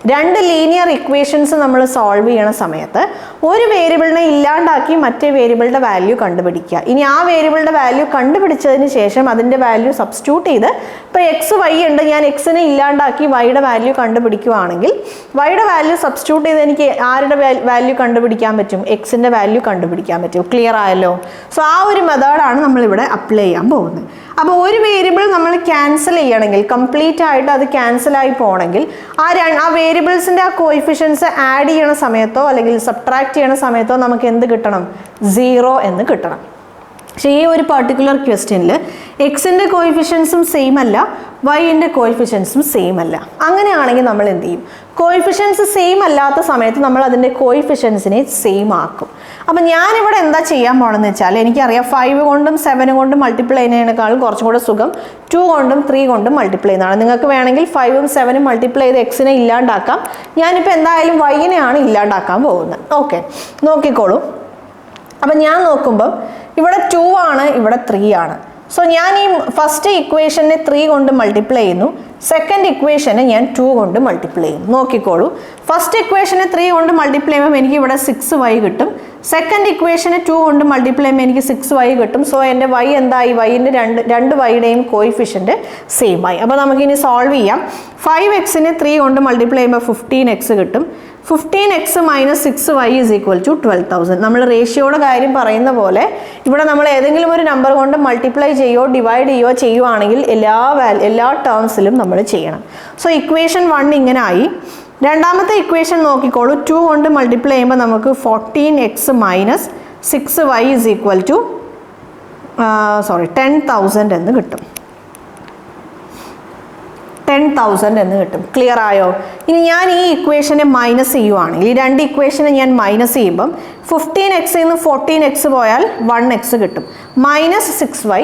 2 ലീനിയർ ഇക്വേഷൻസ് നമ്മൾ സോൾവ് ചെയ്യണ സമയത്ത് ഒരു വേരിയബിളിനെ ഇല്ലാണ്ടാക്കി മറ്റേ വേരിയബിളിൻ്റെ വാല്യൂ കണ്ടുപിടിക്കുക. ഇനി ആ വേരിയബിളിൻ്റെ വാല്യൂ കണ്ടുപിടിച്ചതിന് ശേഷം അതിൻ്റെ വാല്യൂ സബ്സ്റ്റിറ്റ്യൂട്ട് ചെയ്ത്, ഇപ്പോൾ എക്സ് വൈ ഉണ്ട്, ഞാൻ എക്സിനെ ഇല്ലാണ്ടാക്കി വൈയുടെ വാല്യൂ കണ്ടുപിടിക്കുകയാണെങ്കിൽ വൈയുടെ വാല്യൂ സബ്സ്റ്റിറ്റ്യൂട്ട് ചെയ്ത് എനിക്ക് ആരുടെ വാല്യൂ കണ്ടുപിടിക്കാൻ പറ്റും? എക്സിൻ്റെ വാല്യൂ കണ്ടുപിടിക്കാൻ പറ്റും. ക്ലിയർ ആയല്ലോ? സോ ആ ഒരു മെത്തേഡാണ് നമ്മളിവിടെ അപ്ലൈ ചെയ്യാൻ പോകുന്നത്. അപ്പോൾ ഒരു വേരിയബിൾ നമ്മൾ ക്യാൻസൽ ചെയ്യണമെങ്കിൽ, കംപ്ലീറ്റ് ആയിട്ട് അത് ക്യാൻസലായി പോകണമെങ്കിൽ ആ വേരിയബിൾസിൻ്റെ ആ കോയിഫിഷ്യൻസ് ആഡ് ചെയ്യണ സമയത്തോ അല്ലെങ്കിൽ സബ്ട്രാക്ട് ചെയ്യണ സമയത്തോ നമുക്ക് എന്ത് കിട്ടണം? 0 എന്ന് കിട്ടണം. പക്ഷേ ഈ ഒരു പർട്ടിക്കുലർ ക്വസ്റ്റ്യനിൽ എക്സിൻ്റെ കോയിഫിഷ്യൻസും സെയിം അല്ല, വൈൻ്റെ കോയിഫിഷ്യൻസും സെയിം അല്ല. അങ്ങനെയാണെങ്കിൽ നമ്മൾ എന്ത് ചെയ്യും? കോയിഫിഷ്യൻസ് സെയിം അല്ലാത്ത സമയത്ത് നമ്മൾ അതിൻ്റെ കോയിഫിഷ്യൻസിനെ സെയിം ആക്കും. അപ്പം ഞാനിവിടെ എന്താ ചെയ്യാൻ പോകണമെന്ന് വെച്ചാൽ, എനിക്കറിയാം 5 കൊണ്ടും 7 കൊണ്ടും മൾട്ടിപ്ലൈ ചെയ്യുന്നതിനേക്കാളും കുറച്ചും കൂടെ സുഖം 2 കൊണ്ടും 3 കൊണ്ടും മൾട്ടിപ്ലൈ ചെയ്യുന്നതാണ്. നിങ്ങൾക്ക് വേണമെങ്കിൽ 5ഉം 7ഉം മൾട്ടിപ്ലൈ ചെയ്ത് എക്സിനെ ഇല്ലാണ്ടാക്കാം. ഞാനിപ്പോൾ എന്തായാലും വൈനെയാണ് ഇല്ലാണ്ടാക്കാൻ പോകുന്നത്. ഓക്കെ, നോക്കിക്കോളൂ. അപ്പം ഞാൻ നോക്കുമ്പം ഇവിടെ 2 ആണ്, ഇവിടെ 3 ആണ്. സോ ഞാൻ ഈ ഫസ്റ്റ് ഇക്വേഷനെ 3 കൊണ്ട് മൾട്ടിപ്ലൈ ചെയ്യുന്നു, സെക്കൻഡ് ഇക്വേഷനെ ഞാൻ 2 കൊണ്ട് മൾട്ടിപ്ലൈ ചെയ്യും. നോക്കിക്കോളൂ, ഫസ്റ്റ് ഇക്വേഷനെ 3 കൊണ്ട് മൾട്ടിപ്ലൈ ചെയ്യുമ്പോൾ എനിക്ക് ഇവിടെ 6y കിട്ടും, സെക്കൻഡ് ഇക്വേഷനെ 2 കൊണ്ട് മൾട്ടിപ്ലൈ ചെയ്യുമ്പോൾ എനിക്ക് 6y കിട്ടും. സോ എൻ്റെ y എന്തായി? വൈൻ്റെ രണ്ട് വൈയുടെയും കോയിഫിഷ്യൻറ്റ് സെയിം ആയി. അപ്പോൾ നമുക്കിനി സോൾവ് ചെയ്യാം. 5xനെ 3 കൊണ്ട് മൾട്ടിപ്ലൈ ചെയ്യുമ്പോൾ 15x കിട്ടും. 15x minus 6y is equal to 12,000. നമ്മൾ റേഷ്യോയുടെ കാര്യം പറയുന്ന പോലെ ഇവിടെ നമ്മൾ ഏതെങ്കിലും ഒരു നമ്പർ കൊണ്ട് മൾട്ടിപ്ലൈ ചെയ്യുകയോ ഡിവൈഡ് ചെയ്യുകയോ ചെയ്യുവാണെങ്കിൽ എല്ലാ ടേംസിലും നമ്മൾ ചെയ്യണം. സോ ഇക്വേഷൻ 1 ഇങ്ങനെ ആയി. രണ്ടാമത്തെ ഇക്വേഷൻ നോക്കിക്കോളൂ, 2 കൊണ്ട് മൾട്ടിപ്ലൈ ചെയ്യുമ്പോൾ നമുക്ക് 14x minus 6y is equal to 10,000 എന്ന് കിട്ടും. 10,000 എന്ന് കിട്ടും. ക്ലിയർ ആയോ? ഇനി ഞാൻ ഈ ഇക്വേഷനെ മൈനസ് ചെയ്യുവാണെങ്കിൽ, ഈ 2 ഇക്വേഷനെ ഞാൻ മൈനസ് ചെയ്യുമ്പം 15x നിന്ന് 14x പോയാൽ 1x കിട്ടും. Minus 6y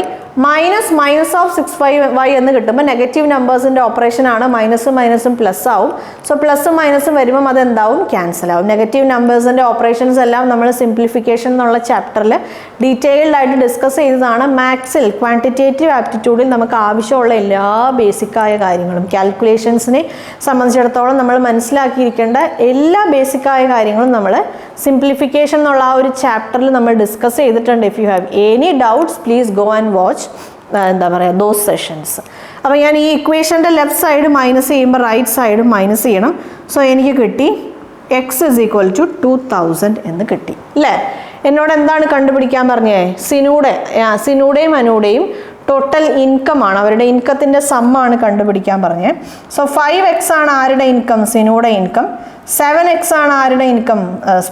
minus of 6y എന്ന് കിട്ടുമ്പോൾ നെഗറ്റീവ് നമ്പേഴ്സിൻ്റെ ഓപ്പറേഷൻ ആണ്. മൈനസും പ്ലസ് ആവും. സോ പ്ലസും മൈനസും വരുമ്പം അതെന്താവും? ക്യാൻസൽ ആവും. നെഗറ്റീവ് നമ്പേഴ്സിൻ്റെ ഓപ്പറേഷൻസ് എല്ലാം നമ്മൾ സിംപ്ലിഫിക്കേഷൻ എന്നുള്ള ചാപ്റ്ററിൽ ഡീറ്റെയിൽഡ് ആയിട്ട് ഡിസ്കസ് ചെയ്തതാണ്. മാത്സിൽ ക്വാണ്ടിറ്റേറ്റീവ് ആപ്റ്റിറ്റ്യൂഡിൽ നമുക്ക് ആവശ്യമുള്ള എല്ലാ ബേസിക്കായ കാര്യങ്ങളും, കാൽക്കുലേഷൻസിനെ സംബന്ധിച്ചിടത്തോളം നമ്മൾ മനസ്സിലാക്കിയിരിക്കേണ്ട എല്ലാ ബേസിക്കായ കാര്യങ്ങളും നമ്മൾ സിംപ്ലിഫിക്കേഷൻ എന്നുള്ള ആ ഒരു ചാപ്റ്ററിൽ നമ്മൾ ഡിസ്കസ് ചെയ്തിട്ടുണ്ട്. If you have any doubts please go and watch എന്താ പറയുക ദോസ് സെഷൻസ്. അപ്പോൾ ഞാൻ ഈ ഇക്വേഷൻ്റെ ലെഫ്റ്റ് സൈഡ് മൈനസ് ചെയ്യുമ്പോൾ റൈറ്റ് സൈഡ് മൈനസ് ചെയ്യണം. സോ എനിക്ക് കിട്ടി x ഈസ് ഈക്വൽ ടു 2000 എന്ന് കിട്ടി. അല്ലേ? എന്നോട് എന്താണ് കണ്ടുപിടിക്കാൻ പറഞ്ഞേ? സിനുടെയും അനുടെയും ടോട്ടൽ ഇൻകം ആണ്, അവരുടെ ഇൻകത്തിൻ്റെ സമ്മാണ് കണ്ടുപിടിക്കാൻ പറഞ്ഞേ. സോ 5x ആണ് ആരുടെ ഇൻകം? സിനുടെ ഇൻകം. 7x ആണ് ആരുടെ ഇൻകം?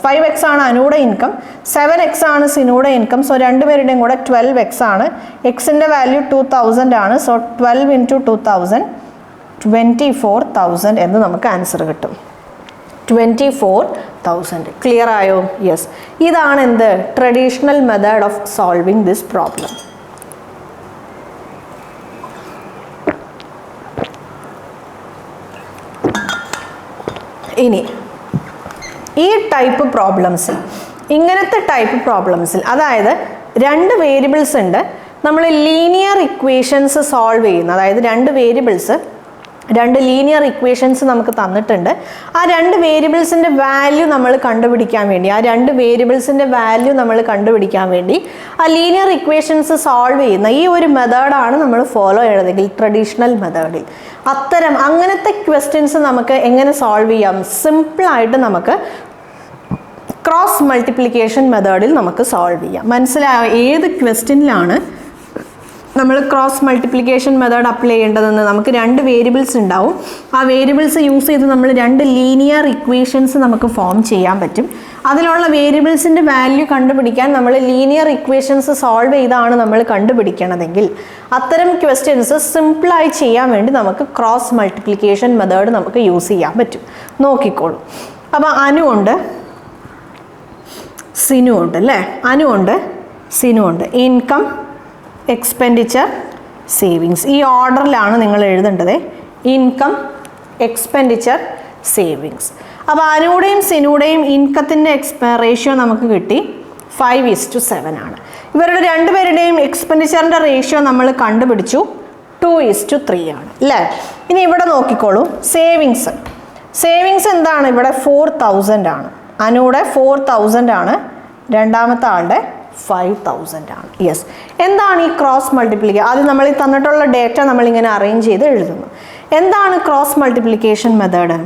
5x ആണ് അനുടെ ഇൻകം. 7x ആണ് സിനുടെ ഇൻകം. സോ രണ്ടുപേരുടെയും കൂടെ 12x ആണ്. എക്സിൻ്റെ വാല്യൂ 2000 ആണ്. സോ 12 × 2000 24,000 എന്ന് നമുക്ക് ആൻസർ കിട്ടും. 24,000. ക്ലിയർ ആയോ? യെസ്. ഇതാണ് എന്ത്? Traditional method of solving this problem. ഇനി ഈ ടൈപ്പ് പ്രോബ്ലംസിൽ, ഇങ്ങനത്തെ ടൈപ്പ് പ്രോബ്ലംസിൽ, അതായത് രണ്ട് വേരിയബിൾസ് ഉണ്ട്, നമ്മൾ ലീനിയർ ഇക്വേഷൻസ് സോൾവ് ചെയ്യുന്ന, അതായത് രണ്ട് ലീനിയർ ഇക്വേഷൻസ് നമുക്ക് തന്നിട്ടുണ്ട്. ആ രണ്ട് വേരിയബിൾസിൻ്റെ വാല്യൂ നമ്മൾ കണ്ടുപിടിക്കാൻ വേണ്ടി ആ ലീനിയർ ഇക്വേഷൻസ് സോൾവ് ചെയ്യുന്ന ഈ ഒരു മെത്തേഡാണ് നമ്മൾ ഫോളോ ചെയ്യണമെങ്കിൽ ട്രഡീഷണൽ മെത്തേഡിൽ അങ്ങനത്തെ ക്വസ്റ്റ്യൻസ് നമുക്ക് എങ്ങനെ സോൾവ് ചെയ്യാം? സിമ്പിളായിട്ട് നമുക്ക് ക്രോസ് മൾട്ടിപ്ലിക്കേഷൻ മെത്തേഡിൽ നമുക്ക് സോൾവ് ചെയ്യാം. മനസ്സിലായോ ഏത് ക്വസ്റ്റ്യനിലാണ് നമ്മൾ ക്രോസ് മൾട്ടിപ്ലിക്കേഷൻ മെത്തേഡ് അപ്ലൈ ചെയ്യേണ്ടതെന്ന്? നമുക്ക് രണ്ട് വേരിയബിൾസ് ഉണ്ടാവും. ആ വേരിയബിൾസ് യൂസ് ചെയ്ത് നമ്മൾ രണ്ട് ലീനിയർ ഇക്വേഷൻസ് നമുക്ക് ഫോം ചെയ്യാൻ പറ്റും. അതിലുള്ള വേരിയബിൾസിൻ്റെ വാല്യൂ കണ്ടുപിടിക്കാൻ നമ്മൾ ലീനിയർ ഇക്വേഷൻസ് സോൾവ് ചെയ്താണ് നമ്മൾ കണ്ടുപിടിക്കണതെങ്കിൽ അത്തരം ക്വസ്റ്റ്യൻസ് സിമ്പിളായി ചെയ്യാൻ വേണ്ടി നമുക്ക് ക്രോസ് മൾട്ടിപ്ലിക്കേഷൻ മെത്തേഡ് നമുക്ക് യൂസ് ചെയ്യാൻ പറ്റും. നോക്കിക്കോളൂ. അപ്പോൾ അനു ഉണ്ട്, സിനു ഉണ്ട് അല്ലേ? അനു ഉണ്ട്, സിനു ഉണ്ട്. Income, expenditure, savings. ഈ ഓർഡറിലാണ് നിങ്ങൾ എഴുതേണ്ടത്. Income, expenditure, savings. അപ്പോൾ അനുടെയും സിനുടെയും ഇൻകത്തിൻ്റെ റേഷ്യോ നമുക്ക് കിട്ടി 5:7 ആണ്. ഇവരുടെ രണ്ടുപേരുടെയും എക്സ്പെൻഡിച്ചറിൻ്റെ റേഷ്യോ നമ്മൾ കണ്ടുപിടിച്ചു 2:3 ആണ് അല്ലേ? ഇനി ഇവിടെ നോക്കിക്കോളൂ. സേവിങ്സ് എന്താണ്? ഇവിടെ 4,000 ആണ്. അനുടെ 4,000 ആണ്, രണ്ടാമത്തെ ആളുടെ 5,000 ആണ്. യെസ്. എന്താണ് ഈ ക്രോസ് മൾട്ടിപ്ലിക്കേഷൻ? ആദ്യം നമ്മൾ ഈ തന്നിട്ടുള്ള ഡേറ്റ നമ്മളിങ്ങനെ അറേഞ്ച് ചെയ്ത് എഴുതുന്നു. എന്താണ് cross multiplication method?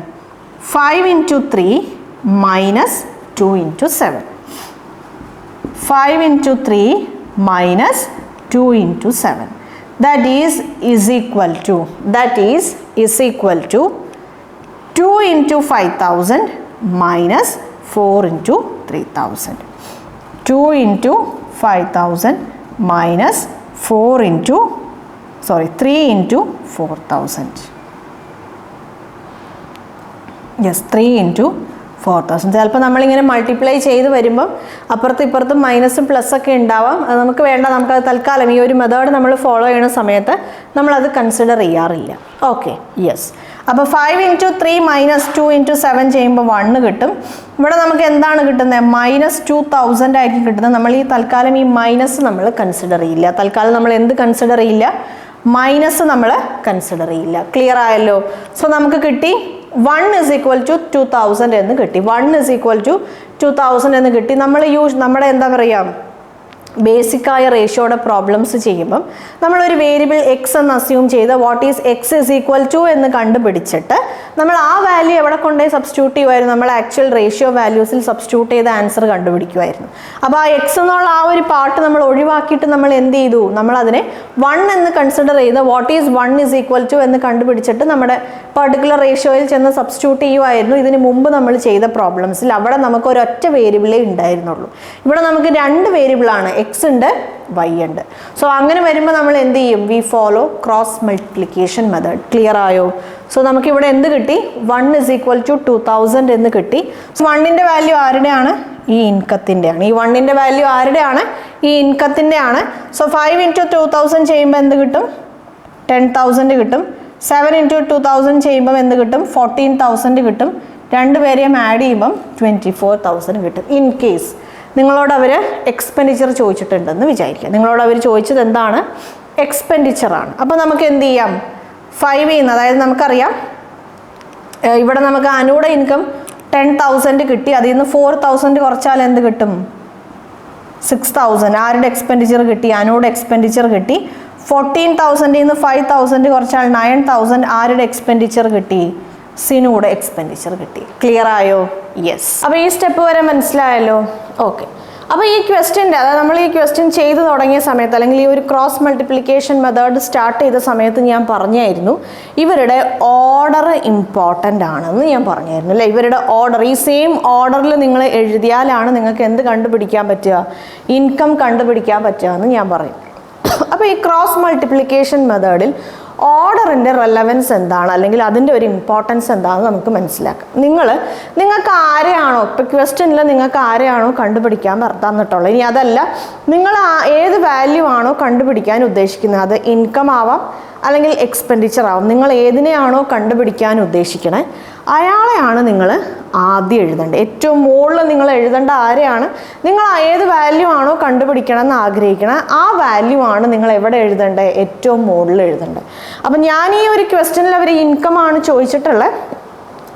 5 × 3 - 2 × 7. 5 × 3 - 2 × 7. That is equal to 2 × 5,000 - 4 × 3,000. 2 × 5,000 - 3 × 4,000. Yes, 3 × 4,000. ചിലപ്പോൾ നമ്മളിങ്ങനെ മൾട്ടിപ്ലൈ ചെയ്ത് വരുമ്പം അപ്പുറത്തും ഇപ്പുറത്തും മൈനസും പ്ലസ്സൊക്കെ ഉണ്ടാവാം. അത് നമുക്ക് വേണ്ട. നമുക്കത് തൽക്കാലം ഈ ഒരു മെത്തേഡ് നമ്മൾ ഫോളോ ചെയ്യുന്ന സമയത്ത് നമ്മളത് കൺസിഡർ ചെയ്യാറില്ല. Okay, yes. അപ്പോൾ 5 × 3 - 2 × 7 ചെയ്യുമ്പോൾ 1 കിട്ടും. ഇവിടെ നമുക്ക് എന്താണ് കിട്ടുന്നത്? -2,000 ആയിരിക്കും കിട്ടുന്നത്. നമ്മൾ ഈ തൽക്കാലം ഈ മൈനസ് നമ്മൾ കൺസിഡർ ചെയ്യില്ല. തൽക്കാലം നമ്മൾ എന്ത് കൺസിഡർ ചെയ്യില്ല? മൈനസ് നമ്മൾ കൺസിഡർ ചെയ്യില്ല. ക്ലിയർ ആയല്ലോ? സോ നമുക്ക് കിട്ടി 1 = 2,000 എന്ന് കിട്ടി. 1 = 2,000 എന്ന് കിട്ടി. നമ്മുടെ എന്താ പറയുക, ബേസിക്കായ റേഷ്യോയുടെ പ്രോബ്ലംസ് ചെയ്യുമ്പം നമ്മളൊരു വേരിയബിൾ എക്സ് എന്ന് അസ്യൂം ചെയ്ത് വാട്ട് ഈസ് എക്സ് = എന്ന് കണ്ടുപിടിച്ചിട്ട് നമ്മൾ ആ വാല്യൂ എവിടെ കൊണ്ടുപോയി സബ്സ്റ്റിറ്റ്യൂട്ട് ചെയ്യുമായിരുന്നു? നമ്മൾ ആക്ച്വൽ റേഷ്യോ വാല്യൂസിൽ സബ്സ്റ്റിറ്റ്യൂട്ട് ചെയ്ത ആൻസർ കണ്ടുപിടിക്കുമായിരുന്നു. അപ്പോൾ ആ എക്സ് എന്നുള്ള ആ ഒരു പാർട്ട് നമ്മൾ ഒഴിവാക്കിയിട്ട് നമ്മൾ എന്ത് ചെയ്തു? നമ്മളതിനെ 1 എന്ന് കൺസിഡർ ചെയ്ത് വാട്ട് ഈസ് 1 = എന്ന് കണ്ടുപിടിച്ചിട്ട് നമ്മുടെ പർട്ടിക്കുലർ റേഷ്യോയിൽ ചെന്ന് സബ്സ്റ്റിറ്റ്യൂട്ട് ചെയ്യുമായിരുന്നു. ഇതിന് മുമ്പ് നമ്മൾ ചെയ്ത പ്രോബ്ലംസിൽ അവിടെ നമുക്ക് ഒരൊറ്റ വേരിയബിളേ ഉണ്ടായിരുന്നുള്ളൂ. ഇവിടെ നമുക്ക് രണ്ട് വേരിയബിളാണ്, എക്സ് ഉണ്ട്, വൈ ഉണ്ട്. സോ അങ്ങനെ വരുമ്പോൾ നമ്മൾ എന്ത് ചെയ്യും? We follow cross multiplication method. Clear ആയോ? സോ നമുക്കിവിടെ എന്ത് കിട്ടി? 1 = 2,000 എന്ന് കിട്ടി. സോ 1ൻ്റെ വാല്യൂ ആരുടെയാണ്? ഈ ഇൻകത്തിൻ്റെയാണ്. ഈ 1ൻ്റെ വാല്യൂ ആരുടെയാണ്? ഈ ഇൻകത്തിൻ്റെയാണ്. സോ 5 × 2,000 ചെയ്യുമ്പോൾ എന്ത് കിട്ടും? 10,000 കിട്ടും. 7 × 2,000 ചെയ്യുമ്പം എന്ത് കിട്ടും? 14,000 കിട്ടും. രണ്ടുപേരെയും ആഡ് ചെയ്യുമ്പം 24,000 കിട്ടും. ഇൻ കേസ് നിങ്ങളോട് അവർ എക്സ്പെൻഡിച്ചർ ചോദിച്ചിട്ടുണ്ടെന്ന് വിചാരിക്കുക. നിങ്ങളോട് അവർ ചോദിച്ചത് എന്താണ്? എക്സ്പെൻഡിച്ചറാണ്. അപ്പോൾ നമുക്ക് എന്ത് ചെയ്യാം? 5 ചെയ്യുന്ന, അതായത് നമുക്കറിയാം ഇവിടെ നമുക്ക് അനുടെ ഇൻകം 10,000 കിട്ടി. അതിൽ നിന്ന് 4,000 കുറച്ചാൽ എന്ത് കിട്ടും? 6,000. ആരുടെ എക്സ്പെൻഡിച്ചർ കിട്ടി? അനുടെ എക്സ്പെൻഡിച്ചർ കിട്ടി. 14,000 നിന്ന് 5,000 കുറച്ചാൽ 9,000. ആരുടെ എക്സ്പെൻഡിച്ചർ കിട്ടി? സിനൂടെ എക്സ്പെൻഡിച്ചർ കിട്ടി. ക്ലിയർ ആയോ? യെസ്. അപ്പോൾ ഈ സ്റ്റെപ്പ് വരെ മനസ്സിലായല്ലോ? ഓക്കെ. അപ്പോൾ ഈ ക്വസ്റ്റ്യൻ്റെ, അതായത് നമ്മൾ ഈ ക്വസ്റ്റ്യൻ ചെയ്തു തുടങ്ങിയ സമയത്ത് അല്ലെങ്കിൽ ഈ ഒരു ക്രോസ് മൾട്ടിപ്ലിക്കേഷൻ മെത്തേഡ് സ്റ്റാർട്ട് ചെയ്ത സമയത്ത് ഞാൻ പറഞ്ഞായിരുന്നു ഇവരുടെ ഓർഡർ ഇമ്പോർട്ടൻ്റ് ആണെന്ന് ഞാൻ പറഞ്ഞായിരുന്നു അല്ലേ. ഇവരുടെ ഓർഡർ, ഈ സെയിം ഓർഡറിൽ നിങ്ങൾ എഴുതിയാലാണ് നിങ്ങൾക്ക് എന്ത് കണ്ടുപിടിക്കാൻ പറ്റുക? ഇൻകം കണ്ടുപിടിക്കാൻ പറ്റുക എന്ന് ഞാൻ പറയും. അപ്പോൾ ഈ ക്രോസ് മൾട്ടിപ്ലിക്കേഷൻ മെത്തേഡിൽ ഓർഡറിൻ്റെ റെലവൻസ് എന്താണ്, അല്ലെങ്കിൽ അതിൻ്റെ ഒരു ഇമ്പോർട്ടൻസ് എന്താണെന്ന് നമുക്ക് മനസ്സിലാക്കാം. നിങ്ങൾക്ക് ആരെയാണോ ഇപ്പോൾ ക്വസ്റ്റ്യനിൽ നിങ്ങൾക്ക് ആരെയാണോ കണ്ടുപിടിക്കാൻ തന്നിട്ടുള്ളത്, ഇനി അതല്ല നിങ്ങൾ ഏത് വാല്യൂ ആണോ കണ്ടുപിടിക്കാൻ ഉദ്ദേശിക്കുന്നത്, അത് ഇൻകം ആവാം അല്ലെങ്കിൽ എക്സ്പെൻഡിച്ചർ ആവും, നിങ്ങൾ ഏതിനെയാണോ കണ്ടുപിടിക്കാൻ ഉദ്ദേശിക്കണേ അയാളെയാണ് നിങ്ങൾ ആദ്യം എഴുതേണ്ടത്. ഏറ്റവും മുകളിൽ നിങ്ങൾ എഴുതേണ്ട ആരെയാണ്, നിങ്ങൾ ഏത് വാല്യൂ ആണോ കണ്ടുപിടിക്കണം എന്ന് ആഗ്രഹിക്കണം ആ വാല്യൂ ആണ് നിങ്ങൾ എവിടെ എഴുതേണ്ടത്? ഏറ്റവും മുകളിൽ എഴുതേണ്ടത്. അപ്പം ഞാൻ ഈ ഒരു ക്വസ്റ്റ്യനിൽ അവർ ഇൻകം ആണ് ചോദിച്ചിട്ടുള്ളത്.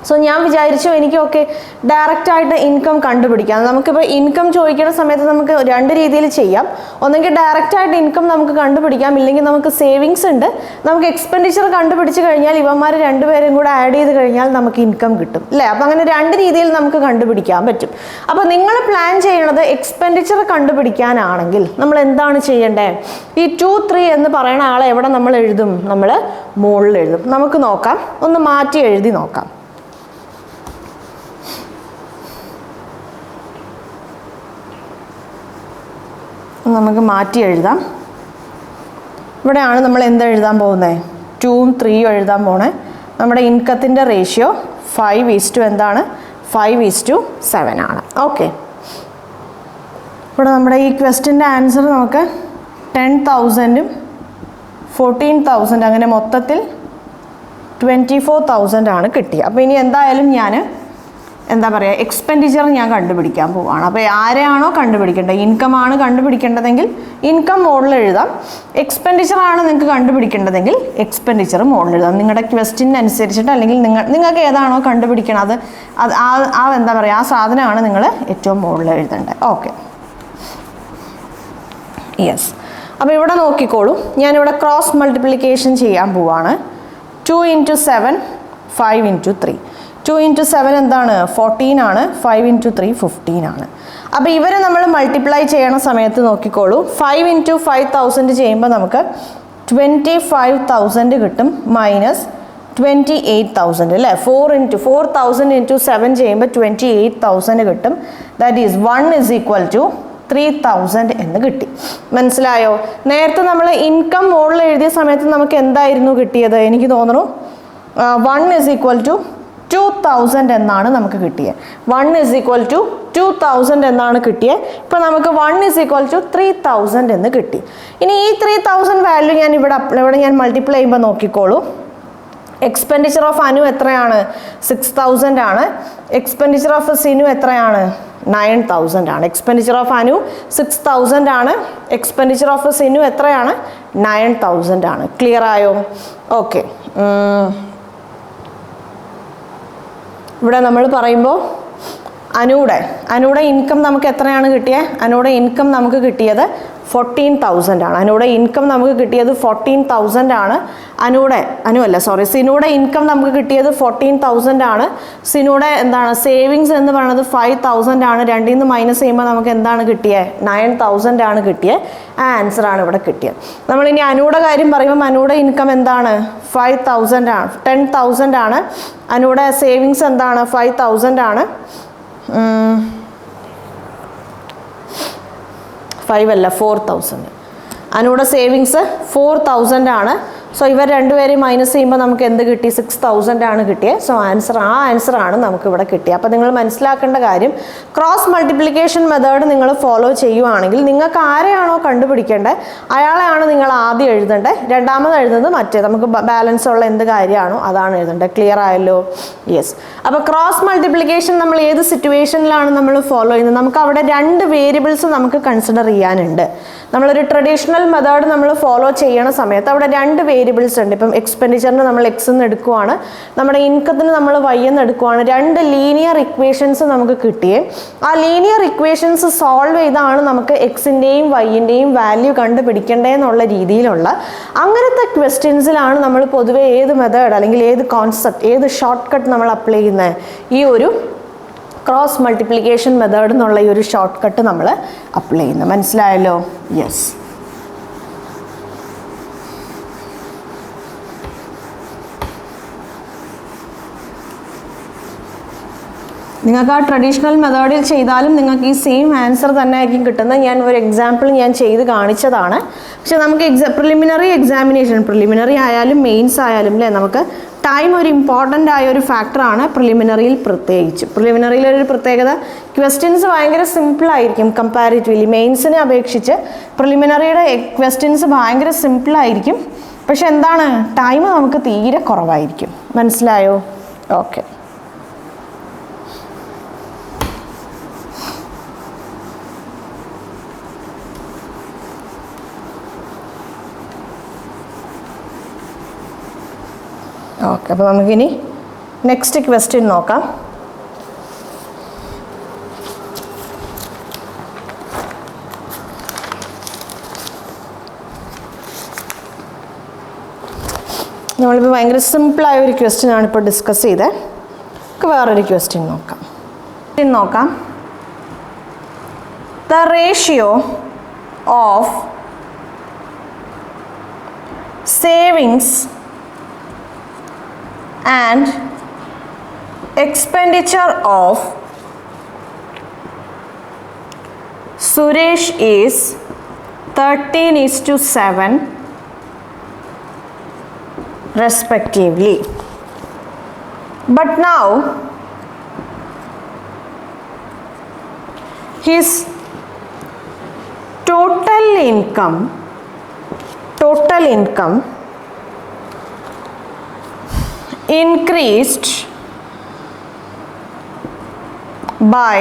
സോ ഞാൻ വിചാരിച്ചു എനിക്ക് ഡയറക്റ്റായിട്ട് ഇൻകം കണ്ടുപിടിക്കാം. നമുക്കിപ്പോൾ ഇൻകം ചോദിക്കുന്ന സമയത്ത് നമുക്ക് രണ്ട് രീതിയിൽ ചെയ്യാം. ഒന്നെങ്കിൽ ഡയറക്റ്റായിട്ട് ഇൻകം നമുക്ക് കണ്ടുപിടിക്കാം, ഇല്ലെങ്കിൽ നമുക്ക് സേവിങ്സ് ഉണ്ട്, നമുക്ക് എക്സ്പെൻഡിച്ചർ കണ്ടുപിടിച്ച് കഴിഞ്ഞാൽ ഇവന്മാർ രണ്ടുപേരും കൂടെ ആഡ് ചെയ്ത് കഴിഞ്ഞാൽ നമുക്ക് ഇൻകം കിട്ടും അല്ലേ. അപ്പോൾ അങ്ങനെ രണ്ട് രീതിയിൽ നമുക്ക് കണ്ടുപിടിക്കാൻ പറ്റും. അപ്പോൾ നിങ്ങൾ പ്ലാൻ ചെയ്യണത് എക്സ്പെൻഡിച്ചർ കണ്ടുപിടിക്കാനാണെങ്കിൽ നമ്മൾ എന്താണ് ചെയ്യേണ്ടത്? ഈ 2, 3 എന്ന് പറയുന്ന ആളെ എവിടെ നമ്മൾ എഴുതും? നമ്മൾ മുകളിൽ എഴുതും. നമുക്ക് നോക്കാം, ഒന്ന് മാറ്റി എഴുതി നോക്കാം. നമുക്ക് മാറ്റി എഴുതാം. ഇവിടെയാണ് നമ്മൾ എന്താ എഴുതാൻ പോകുന്നത്? 2ഉം 3ഉം എഴുതാൻ പോണേ. നമ്മുടെ ഇൻകത്തിൻ്റെ റേഷ്യോ 5:, എന്താണ്? 5:7 ആണ്. ഓക്കെ. ഇവിടെ നമ്മുടെ ഈ ക്വസ്റ്റ്യൻ്റെ ആൻസർ നമുക്ക് 10,000ഉം 14,000, അങ്ങനെ മൊത്തത്തിൽ 24,000 ആണ് കിട്ടിയത്. അപ്പോൾ ഇനി എന്തായാലും ഞാൻ എന്താ പറയുക, എക്സ്പെൻഡിച്ചർ ഞാൻ കണ്ടുപിടിക്കാൻ പോവുകയാണ്. അപ്പോൾ ആരെയാണോ കണ്ടുപിടിക്കേണ്ടത്, ഇൻകം ആണ് കണ്ടുപിടിക്കേണ്ടതെങ്കിൽ ഇൻകം മോഡൽ എഴുതാം, എക്സ്പെൻഡിച്ചർ ആണ് നിങ്ങൾക്ക് കണ്ടുപിടിക്കേണ്ടതെങ്കിൽ എക്സ്പെൻഡിച്ചർ മോഡൽ എഴുതാം. നിങ്ങളുടെ ക്വസ്റ്റ്യൻ അനുസരിച്ചിട്ട്, അല്ലെങ്കിൽ നിങ്ങൾക്ക് ഏതാണോ കണ്ടുപിടിക്കണത് അത് എന്താ പറയുക, ആ സാധനമാണ് നിങ്ങൾ ഏറ്റവും മോഡൽ എഴുതേണ്ടത്. Okay, yes. അപ്പോൾ ഇവിടെ നോക്കിക്കോളൂ, ഞാനിവിടെ ക്രോസ് മൾട്ടിപ്ലിക്കേഷൻ ചെയ്യാൻ പോവാണ്. 2 × 7 5 × 3. 2 × 7 എന്താണ്? 14 ആണ്. 5 × 3 15 ആണ്. അപ്പോൾ ഇവരെ നമ്മൾ മൾട്ടിപ്ലൈ ചെയ്യണ സമയത്ത് നോക്കിക്കോളൂ, 5 × 5,000 ചെയ്യുമ്പോൾ നമുക്ക് 25,000 കിട്ടും, മൈനസ് 28,000 അല്ലേ. 4,000 × 7 ചെയ്യുമ്പോൾ 28,000 കിട്ടും. ദാറ്റ് ഈസ് 1 = 3,000 എന്ന് കിട്ടി. മനസ്സിലായോ? നേരത്തെ നമ്മൾ ഇൻകം മോഡൽ എഴുതിയ സമയത്ത് നമുക്ക് എന്തായിരുന്നു കിട്ടിയത്? എനിക്ക് തോന്നുന്നു 1 = 2,000 എന്നാണ് നമുക്ക് കിട്ടിയത്. 1 = 2,000 എന്നാണ് കിട്ടിയത്. ഇപ്പോൾ നമുക്ക് 1 = 3,000 എന്ന് കിട്ടി. ഇനി ഈ 3,000 വാല്യൂ ഞാൻ ഇവിടെ ഞാൻ മൾട്ടിപ്ലൈ ചെയ്യുമ്പോൾ നോക്കിക്കോളൂ, എക്സ്പെൻഡിച്ചർ ഓഫ് അനു എത്രയാണ്? 6,000 ആണ്. എക്സ്പെൻഡിച്ചർ ഓഫ് സിനു എത്രയാണ്? 9,000 ആണ്. എക്സ്പെൻഡിച്ചർ ഓഫ് അനു 6,000 ആണ്. എക്സ്പെൻഡിച്ചർ ഓഫ് സിനു എത്രയാണ്? 9,000 ആണ്. ക്ലിയർ ആയോ? ഓക്കെ. ഇവിടെ നമ്മൾ പറയുമ്പോൾ അനുയുടെ ഇൻകം നമുക്ക് എത്രയാണ് കിട്ടിയത്? അനുയുടെ ഇൻകം നമുക്ക് കിട്ടിയത് 14,000 ആണ്. അനുയുടെ ഇൻകം നമുക്ക് കിട്ടിയത് 14,000 ആണ്. സിനുയുടെ ഇൻകം നമുക്ക് കിട്ടിയത് 14,000 ആണ്. സിനുയുടെ എന്താണ് സേവിങ്സ് എന്ന് പറയുന്നത് 5,000 ആണ്. രണ്ടിൽ നിന്ന് മൈനസ് ചെയ്യുമ്പോൾ നമുക്ക് എന്താണ് കിട്ടിയത്? 9,000 ആണ് കിട്ടിയത്. ആ ആൻസറാണ് ഇവിടെ കിട്ടിയത്. നമ്മളിനി അനുയുടെ കാര്യം പറയുമ്പോൾ അനുയുടെ ഇൻകം എന്താണ്? 5,000 ആണ്, 10,000 ആണ്. അനുയുടെ സേവിങ്സ് എന്താണ്? 5,000 ആണ്. 4,000. അനുയുടെ സേവിങ്സ് 4,000 ആണ്. സോ ഇവർ രണ്ടുപേരും മൈനസ് ചെയ്യുമ്പോൾ നമുക്ക് എന്ത് കിട്ടി? 6,000 ആണ് കിട്ടിയത്. സോ ആ ആൻസറാണ് നമുക്ക് ഇവിടെ കിട്ടിയത്. അപ്പോൾ നിങ്ങൾ മനസ്സിലാക്കേണ്ട കാര്യം, ക്രോസ് മൾട്ടിപ്ലിക്കേഷൻ മെത്തേഡ് നിങ്ങൾ ഫോളോ ചെയ്യുവാണെങ്കിൽ നിങ്ങൾക്ക് ആരെയാണോ കണ്ടുപിടിക്കേണ്ടത് അയാളെയാണ് നിങ്ങൾ ആദ്യം എഴുതേണ്ടത്. രണ്ടാമത് എഴുതുന്നത് നമുക്ക് ബാലൻസ് ഉള്ള എന്ത് കാര്യമാണോ അതാണ് എഴുതേണ്ടത്. ക്ലിയർ ആയല്ലോ? യെസ്. അപ്പോൾ ക്രോസ് മൾട്ടിപ്ലിക്കേഷൻ നമ്മൾ ഏത് സിറ്റുവേഷനിലാണ് നമ്മൾ ഫോളോ ചെയ്യുന്നത്? നമുക്ക് അവിടെ 2 വേരിയബിൾസ് നമുക്ക് കൺസിഡർ ചെയ്യാനുണ്ട്. നമ്മളൊരു ട്രഡീഷണൽ മെത്തേഡ് നമ്മൾ ഫോളോ ചെയ്യണ സമയത്ത് അവിടെ 2 വേരിയബിൾസ് ഉണ്ട്. ഇപ്പം എക്സ്പെൻഡിച്ചറിന് നമ്മൾ എക്സ് എന്ന് എടുക്കുവാണ്, നമ്മുടെ ഇൻകത്തിന് നമ്മൾ വൈ എന്ന് എടുക്കുവാണ്. 2 ലീനിയർ ഇക്വേഷൻസ് നമുക്ക് കിട്ടിയേ. ആ ലീനിയർ ഇക്വേഷൻസ് സോൾവ് ചെയ്താണ് നമുക്ക് എക്സിൻ്റെയും വൈൻ്റെയും വാല്യൂ കണ്ടുപിടിക്കേണ്ടതെന്നുള്ള രീതിയിലുള്ള അങ്ങനത്തെ ക്വസ്റ്റ്യൻസിലാണ് നമ്മൾ പൊതുവെ ഏത് മെത്തേഡ് അല്ലെങ്കിൽ ഏത് കോൺസെപ്റ്റ്, ഏത് ഷോർട്ട് കട്ട് നമ്മൾ അപ്ലൈ ചെയ്യുന്നത്. ഈ ഒരു ക്രോസ് മൾട്ടിപ്ലിക്കേഷൻ മെത്തേഡ് എന്നുള്ള ഈ ഒരു ഷോർട്ട് കട്ട് നമ്മൾ അപ്ലൈ ചെയ്യുന്നത്. മനസ്സിലായല്ലോ? യെസ്. നിങ്ങൾക്ക് ആ ട്രഡീഷണൽ മെത്തേഡിൽ ചെയ്താലും നിങ്ങൾക്ക് ഈ സെയിം ആൻസർ തന്നെ ആയിരിക്കും കിട്ടുന്നത്. ഞാൻ ഒരു എക്സാമ്പിൾ ഞാൻ ചെയ്ത് കാണിച്ചതാണ്. പക്ഷെ നമുക്ക് പ്രിലിമിനറി എക്സാമിനേഷൻ, പ്രിലിമിനറി ആയാലും മെയിൻസ് ആയാലും അല്ലേ, നമുക്ക് ടൈം ഒരു ഇമ്പോർട്ടൻ്റ് ആയ ഒരു ഫാക്ടറാണ് പ്രിലിമിനറിയിൽ. പ്രത്യേകിച്ച് പ്രിലിമിനറിയിലൊരു പ്രത്യേകത, ക്വസ്റ്റ്യൻസ് ഭയങ്കര സിമ്പിളായിരിക്കും കമ്പാരിറ്റീവ്ലി. മെയിൻസിനെ അപേക്ഷിച്ച് പ്രിലിമിനറിയുടെ ക്വസ്റ്റ്യൻസ് ഭയങ്കര സിമ്പിളായിരിക്കും. പക്ഷെ എന്താണ്, ടൈം നമുക്ക് തീരെ കുറവായിരിക്കും. മനസ്സിലായോ? ഓക്കെ. ഓക്കെ, അപ്പോൾ നമുക്കിനി നെക്സ്റ്റ് ക്വസ്റ്റ്യൻ നോക്കാം. നമ്മളിപ്പോൾ ഭയങ്കര സിമ്പിളായ ഒരു ക്വസ്റ്റ്യൻ ആണ് ഇപ്പോൾ ഡിസ്കസ് ചെയ്തത്. നമുക്ക് വേറൊരു ക്വസ്റ്റ്യൻ നോക്കാം. The ratio of savings and expenditure of Suresh is 13:7 respectively. But now his total income increased by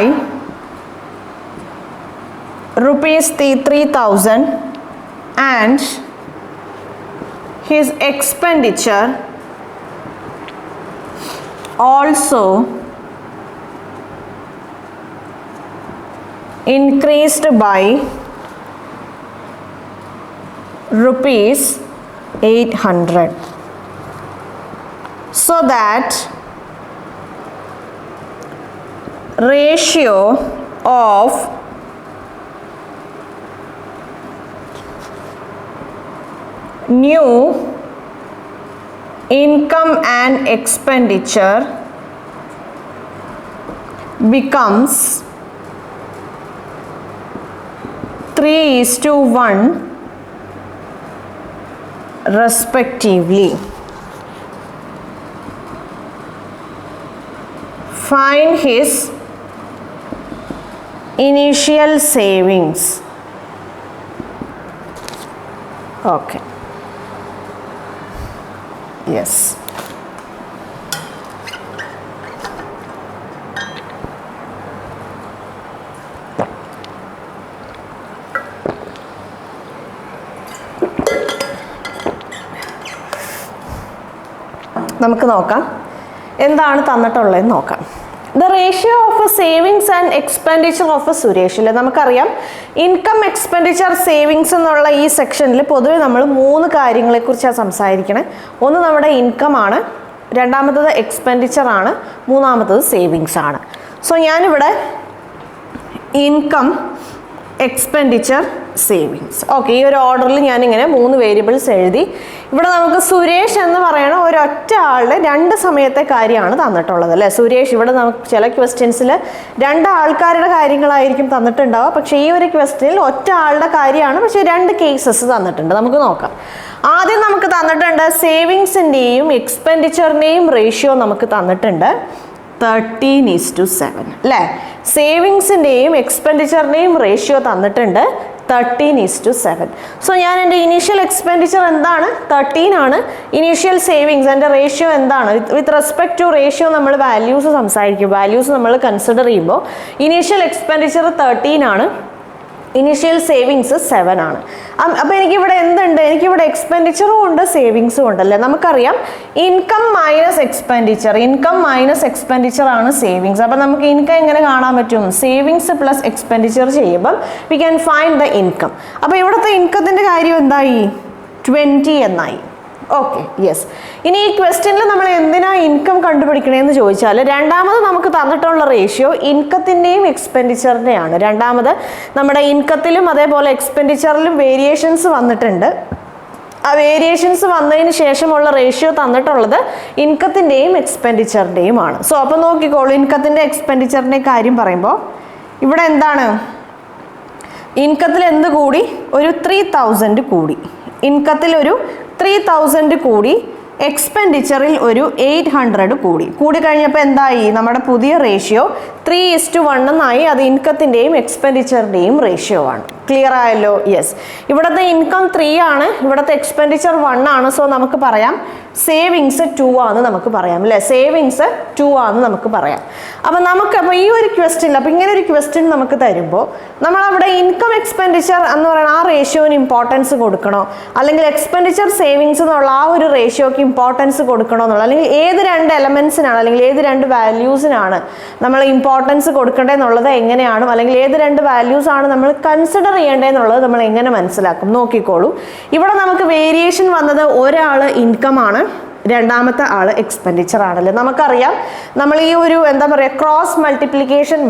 rupees 3,000 and his expenditure also increased by rupees 800. So that ratio of new income and expenditure becomes 3:1 respectively. Find his initial savings. Okay. Yes. നമുക്ക് നോക്കാം എന്താണ് തന്നിട്ടുള്ളതെന്ന് നോക്കാം. The ratio of savings and expenditure of സുരേഷിൽ നമുക്കറിയാം income, expenditure, savings എന്നുള്ള ഈ സെക്ഷനിൽ പൊതുവെ നമ്മൾ 3 കാര്യങ്ങളെക്കുറിച്ചാണ് സംസാരിക്കണേ. ഒന്ന് നമ്മുടെ ഇൻകം ആണ്, രണ്ടാമത്തത് എക്സ്പെൻഡിച്ചർ ആണ്, മൂന്നാമത്തത് സേവിങ്സ് ആണ്. സോ ഞാനിവിടെ ഇൻകം, എക്സ്പെൻഡിച്ചർ, സേവിങ്സ്, ഓക്കെ, ഈ ഒരു ഓർഡറിൽ ഞാനിങ്ങനെ 3 വേരിയബിൾസ് എഴുതി. ഇവിടെ നമുക്ക് സുരേഷ് എന്ന് പറയുന്ന ഒരൊറ്റ ആളുടെ 2 സമയത്തെ കാര്യമാണ് തന്നിട്ടുള്ളത് അല്ലേ. സുരേഷ്, ഇവിടെ നമുക്ക് ചില ക്വസ്റ്റ്യൻസിൽ 2 ആൾക്കാരുടെ കാര്യങ്ങളായിരിക്കും തന്നിട്ടുണ്ടാവുക, പക്ഷേ ഈ ഒരു ക്വസ്റ്റ്യനിൽ ഒറ്റ ആളുടെ കാര്യമാണ്, പക്ഷേ 2 കേസസ് തന്നിട്ടുണ്ട്. നമുക്ക് നോക്കാം. ആദ്യം നമുക്ക് തന്നിട്ടുണ്ട് സേവിങ്സിൻ്റെയും എക്സ്പെൻഡിച്ചറിൻ്റെയും റേഷ്യോ നമുക്ക് തന്നിട്ടുണ്ട് 13:7 അല്ലേ. സേവിങ്സിൻ്റെയും എക്സ്പെൻഡിച്ചറിൻ്റെയും റേഷ്യോ തന്നിട്ടുണ്ട് 13:7. സോ ഞാൻ എൻ്റെ ഇനീഷ്യൽ എക്സ്പെൻഡിച്ചർ എന്താണ്? 13 ആണ്. ഇനീഷ്യൽ സേവിങ്സ് എൻ്റെ റേഷ്യോ എന്താണ്? വിത്ത് റെസ്പെക്ട് ടു റേഷ്യോ നമ്മൾ വാല്യൂസ് സംസാരിക്കും. വാല്യൂസ് നമ്മൾ കൺസിഡർ ചെയ്യുമ്പോൾ ഇനീഷ്യൽ എക്സ്പെൻഡിച്ചർ 13 ആണ്, ഇനീഷ്യൽ സേവിങ്സ് 7 ആണ്. അപ്പോൾ എനിക്കിവിടെ എന്തുണ്ട്? എനിക്കിവിടെ എക്സ്പെൻഡിച്ചറും ഉണ്ട് സേവിങ്സും ഉണ്ടല്ലേ. നമുക്കറിയാം ഇൻകം മൈനസ് എക്സ്പെൻഡിച്ചർ ആണ് സേവിങ്സ്. അപ്പോൾ നമുക്ക് ഇൻകം എങ്ങനെ കാണാൻ പറ്റും? സേവിങ്സ് പ്ലസ് എക്സ്പെൻഡിച്ചർ ചെയ്യുമ്പം we can find the income. അപ്പോൾ ഇവിടുത്തെ ഇൻകത്തിൻ്റെ കാര്യം എന്തായി? 20 എന്നായി. Okay, yes. ഇനി ഈ ക്വസ്റ്റ്യനിൽ നമ്മൾ എന്തിനാ ഇൻകം കണ്ടുപിടിക്കണേന്ന് ചോദിച്ചാൽ, രണ്ടാമത് നമുക്ക് തന്നിട്ടുള്ള റേഷ്യോ ഇൻകത്തിൻ്റെയും എക്സ്പെൻഡിച്ചറിൻ്റെയാണ്. രണ്ടാമത് നമ്മുടെ ഇൻകത്തിലും അതേപോലെ എക്സ്പെൻഡിച്ചറിലും വേരിയേഷൻസ് വന്നിട്ടുണ്ട്. ആ വേരിയേഷൻസ് വന്നതിന് ശേഷമുള്ള റേഷ്യോ തന്നിട്ടുള്ളത് ഇൻകത്തിൻ്റെയും എക്സ്പെൻഡിച്ചറിൻ്റെയുമാണ്. സോ അപ്പോൾ നോക്കിക്കോളൂ, ഇൻകത്തിൻ്റെ എക്സ്പെൻഡിച്ചറിൻ്റെ കാര്യം പറയുമ്പോൾ ഇവിടെ എന്താണ്? ഇൻകത്തിൽ എന്ത് കൂടി? ഒരു 3000 കൂടി. ഇൻകത്തിൽ ഒരു 3000 കൂടി, എക്സ്പെൻഡിച്ചറിൽ ഒരു 800 കൂടി കഴിഞ്ഞപ്പോൾ എന്തായി? നമ്മുടെ പുതിയ റേഷ്യോ 3:1 എന്നായി. അത് ഇൻകത്തിൻ്റെയും എക്സ്പെൻഡിച്ചറിൻ്റെയും റേഷ്യോ ആണ്. ക്ലിയർ ആയല്ലോ? യെസ്. ഇവിടുത്തെ ഇൻകം 3 ആണ്, ഇവിടുത്തെ എക്സ്പെൻഡിച്ചർ 1 ആണ്. സോ നമുക്ക് പറയാം സേവിങ്സ് 2 ആണെന്ന് നമുക്ക് പറയാം അല്ലേ. സേവിങ്സ് 2 ആണെന്ന് നമുക്ക് പറയാം. അപ്പോൾ ഈ ഒരു ക്വസ്റ്റ്യൻ, അപ്പോൾ ഇങ്ങനെ ഒരു ക്വസ്റ്റ്യൻ നമുക്ക് തരുമ്പോൾ നമ്മളവിടെ ഇൻകം എക്സ്പെൻഡിച്ചർ എന്ന് പറയുന്ന ആ റേഷ്യോന് ഇമ്പോർട്ടൻസ് കൊടുക്കണോ, അല്ലെങ്കിൽ എക്സ്പെൻഡിച്ചർ സേവിങ്സ് എന്നുള്ള ആ ഒരു റേഷ്യോക്ക് ഇമ്പോർട്ടൻസ് കൊടുക്കണോ എന്നുള്ള, അല്ലെങ്കിൽ ഏത് 2 എലമെൻസിനാണ് അല്ലെങ്കിൽ ഏത് 2 വാല്യൂസിനാണ് നമ്മൾ ഇമ്പോർട്ടൻസ് കൊടുക്കേണ്ടതെന്നുള്ളത് എങ്ങനെയാണ്, അല്ലെങ്കിൽ ഏത് 2 വാല്യൂസ് ആണ് നമ്മൾ കൺസിഡർ ചെയ്യേണ്ടതെന്നുള്ളത് നമ്മൾ എങ്ങനെ മനസ്സിലാക്കും? നോക്കിക്കോളൂ, ഇവിടെ നമുക്ക് വേരിയേഷൻ വന്നത് ഒരാൾ ഇൻകം ആണ്, രണ്ടാമത്തെ ആള് എക്സ്പെൻഡിച്ചർ ആണല്ലേ. നമുക്കറിയാം നമ്മൾ ഈ ഒരു എന്താ പറയുക ക്രോസ് മൾട്ടിപ്ലിക്കേഷൻ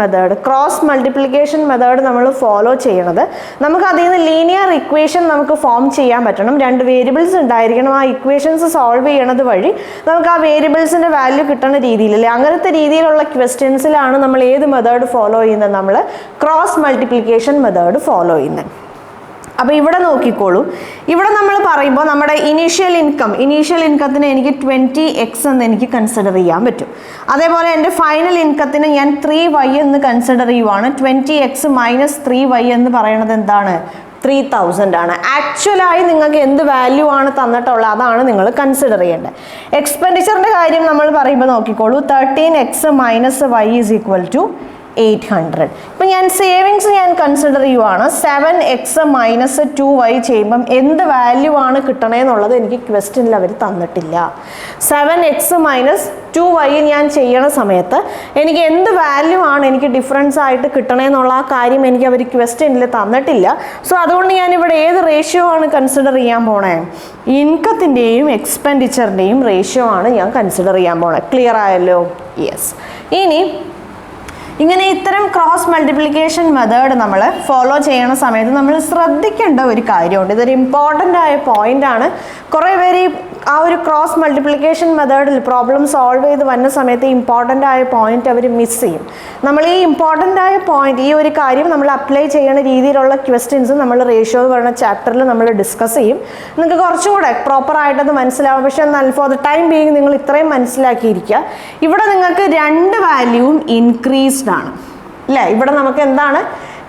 മെത്തേഡ് നമ്മൾ ഫോളോ ചെയ്യണത്, നമുക്ക് അതിൽ നിന്ന് ലീനിയർ ഇക്വേഷൻ നമുക്ക് ഫോം ചെയ്യാൻ പറ്റണം. 2 വേരിയബിൾസ് ഉണ്ടായിരിക്കണം. ആ ഇക്വേഷൻസ് സോൾവ് ചെയ്യണത് വഴി നമുക്ക് ആ വേരിയബിൾസിന്റെ വാല്യൂ കിട്ടുന്ന രീതിയിലല്ലേ, അങ്ങനത്തെ രീതിയിലുള്ള ക്വസ്റ്റ്യൻസിലാണ് നമ്മൾ ഏത് മെത്തേഡ് ഫോളോ ചെയ്യുന്നത്? നമ്മൾ ക്രോസ് മൾട്ടിപ്ലിക്കേഷൻ മെത്തേഡ് ഫോളോ ചെയ്യുന്നത്. അപ്പോൾ ഇവിടെ നോക്കിക്കോളൂ, ഇവിടെ നമ്മൾ പറയുമ്പോൾ നമ്മുടെ ഇനീഷ്യൽ ഇൻകത്തിന് എനിക്ക് 20x എന്ന് എനിക്ക് കൺസിഡർ ചെയ്യാൻ പറ്റും. അതേപോലെ എൻ്റെ ഫൈനൽ ഇൻകത്തിന് ഞാൻ 3y എന്ന് കൺസിഡർ ചെയ്യുവാണ്. 20x മൈനസ് 3y എന്ന് പറയുന്നത് എന്താണ്? 3000 ആണ്. ആക്ച്വലായി നിങ്ങൾക്ക് എന്ത് വാല്യൂ ആണ് തന്നിട്ടുള്ളത് അതാണ് നിങ്ങൾ കൺസിഡർ ചെയ്യേണ്ടത്. എക്സ്പെൻഡിച്ചറിൻ്റെ കാര്യം നമ്മൾ പറയുമ്പോൾ നോക്കിക്കോളൂ, 13x minus y is equal to 800. ഇപ്പം ഞാൻ സേവിങ്സ് കൺസിഡർ ചെയ്യുവാണ്. 7x മൈനസ് 2y ചെയ്യുമ്പം എന്ത് വാല്യൂ ആണ് കിട്ടണേന്നുള്ളത് എനിക്ക് ക്വസ്റ്റ്യനിൽ അവർ തന്നിട്ടില്ല. 7x മൈനസ് 2y ഞാൻ ചെയ്യണ സമയത്ത് എനിക്ക് എന്ത് വാല്യൂ ആണ് എനിക്ക് ഡിഫറൻസ് ആയിട്ട് കിട്ടണേന്നുള്ള ആ കാര്യം എനിക്ക് അവർ ക്വസ്റ്റ്യനിൽ തന്നിട്ടില്ല. സോ അതുകൊണ്ട് ഞാനിവിടെ ഏത് റേഷ്യോ ആണ് കൺസിഡർ ചെയ്യാൻ പോണേ? ഇൻകത്തിൻ്റെയും എക്സ്പെൻഡിച്ചറിൻ്റെയും റേഷ്യോ ആണ് ഞാൻ കൺസിഡർ ചെയ്യാൻ പോണേ. ക്ലിയർ ആയല്ലോ? യെസ്. ഇനി ഇങ്ങനെ ഇത്തരം ക്രോസ് മൾട്ടിപ്ലിക്കേഷൻ മെത്തേഡ് നമ്മൾ ഫോളോ ചെയ്യണ സമയത്ത് നമ്മൾ ശ്രദ്ധിക്കേണ്ട ഒരു കാര്യമുണ്ട്. ഇതൊരു ഇമ്പോർട്ടൻ്റ് ആയ പോയിന്റ് ആണ്. കുറേ പേര് ആ ഒരു ക്രോസ് മൾട്ടിപ്ലിക്കേഷൻ മെത്തേഡിൽ പ്രോബ്ലം സോൾവ് ചെയ്ത് വന്ന സമയത്ത് ഇമ്പോർട്ടൻ്റ് ആയ പോയിന്റ് അവർ മിസ് ചെയ്യും. നമ്മൾ ഈ ഇമ്പോർട്ടൻ്റ് ആയ പോയിന്റ്, ഈ ഒരു കാര്യം നമ്മൾ അപ്ലൈ ചെയ്യുന്ന രീതിയിലുള്ള ക്വസ്റ്റ്യൻസ് നമ്മൾ റേഷ്യോ എന്ന് പറയുന്ന ചാപ്റ്ററിൽ നമ്മൾ ഡിസ്കസ് ചെയ്യും. നിങ്ങൾക്ക് കുറച്ചുകൂടെ പ്രോപ്പറായിട്ടത് മനസ്സിലാവും. പക്ഷേ എന്നാൽ ഫോർ ദ ടൈം ബീയിങ് നിങ്ങൾ ഇത്രയും മനസ്സിലാക്കിയിരിക്കുക. ഇവിടെ നിങ്ങൾക്ക് 2 വാല്യൂവും ഇൻക്രീസ്ഡ് ആണ് അല്ലേ. ഇവിടെ നമുക്ക് എന്താണ്?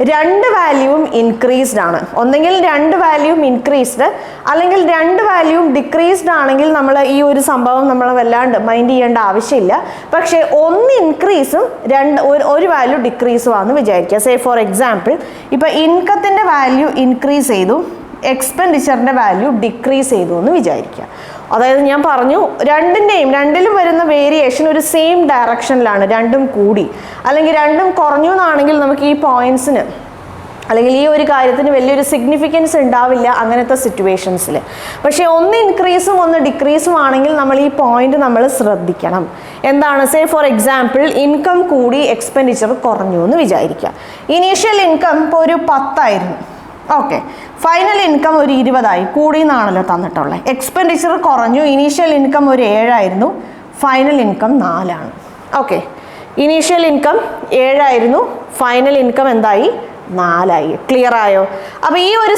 2 വാല്യൂവും ഇൻക്രീസ്ഡ് ആണ്. ഒന്നെങ്കിൽ 2 വാല്യൂവും ഇൻക്രീസ്ഡ്, അല്ലെങ്കിൽ 2 വാല്യൂവും ഡിക്രീസ്ഡ് ആണെങ്കിൽ നമ്മൾ ഈ ഒരു സംഭവം നമ്മൾ വല്ലാണ്ട് മൈൻഡ് ചെയ്യേണ്ട ആവശ്യമില്ല. പക്ഷേ 1 ഇൻക്രീസും 1 വാല്യൂ ഡിക്രീസും ആണെന്ന് വിചാരിക്കുക. സേ ഫോർ എക്സാമ്പിൾ, ഇപ്പോൾ ഇൻകത്തിൻ്റെ വാല്യൂ ഇൻക്രീസ് ചെയ്തു, എക്സ്പെൻഡിച്ചറിൻ്റെ വാല്യൂ ഡിക്രീസ് ചെയ്തു എന്ന് വിചാരിക്കുക. അതായത് ഞാൻ പറഞ്ഞു രണ്ടിലും വരുന്ന വേരിയേഷൻ ഒരു സെയിം ഡയറക്ഷനിലാണ്. 2ഉം കൂടി അല്ലെങ്കിൽ 2ഉം കുറഞ്ഞു എന്നാണെങ്കിൽ നമുക്ക് ഈ പോയിന്റ്സിന് അല്ലെങ്കിൽ ഈ ഒരു കാര്യത്തിന് വലിയൊരു സിഗ്നിഫിക്കൻസ് ഉണ്ടാവില്ല അങ്ങനത്തെ സിറ്റുവേഷൻസിൽ. പക്ഷേ 1 ഇൻക്രീസും 1 ഡിക്രീസും ആണെങ്കിൽ നമ്മൾ ഈ പോയിന്റ് നമ്മൾ ശ്രദ്ധിക്കണം. എന്താണ്? സേ ഫോർ എക്സാമ്പിൾ, ഇൻകം കൂടി എക്സ്പെൻഡിച്ചർ കുറഞ്ഞു എന്ന് വിചാരിക്കുക. ഇനീഷ്യൽ ഇൻകം ഇപ്പോൾ ഒരു 10 ആയിരുന്നു. ഓക്കെ, ഫൈനൽ ഇൻകം ഒരു 20 ആയി. കൂടി എന്നാണല്ലോ തന്നിട്ടുള്ളത്. എക്സ്പെൻഡിച്ചർ കുറഞ്ഞു. ഇനീഷ്യൽ ഇൻകം ഒരു 7 ആയിരുന്നു, ഫൈനൽ ഇൻകം 4 ആണ്. ഓക്കെ, ഇനീഷ്യൽ ഇൻകം 7 ആയിരുന്നു, ഫൈനൽ ഇൻകം എന്തായി? 4 ആയി. ക്ലിയർ ആയോ? അപ്പോൾ ഈ ഒരു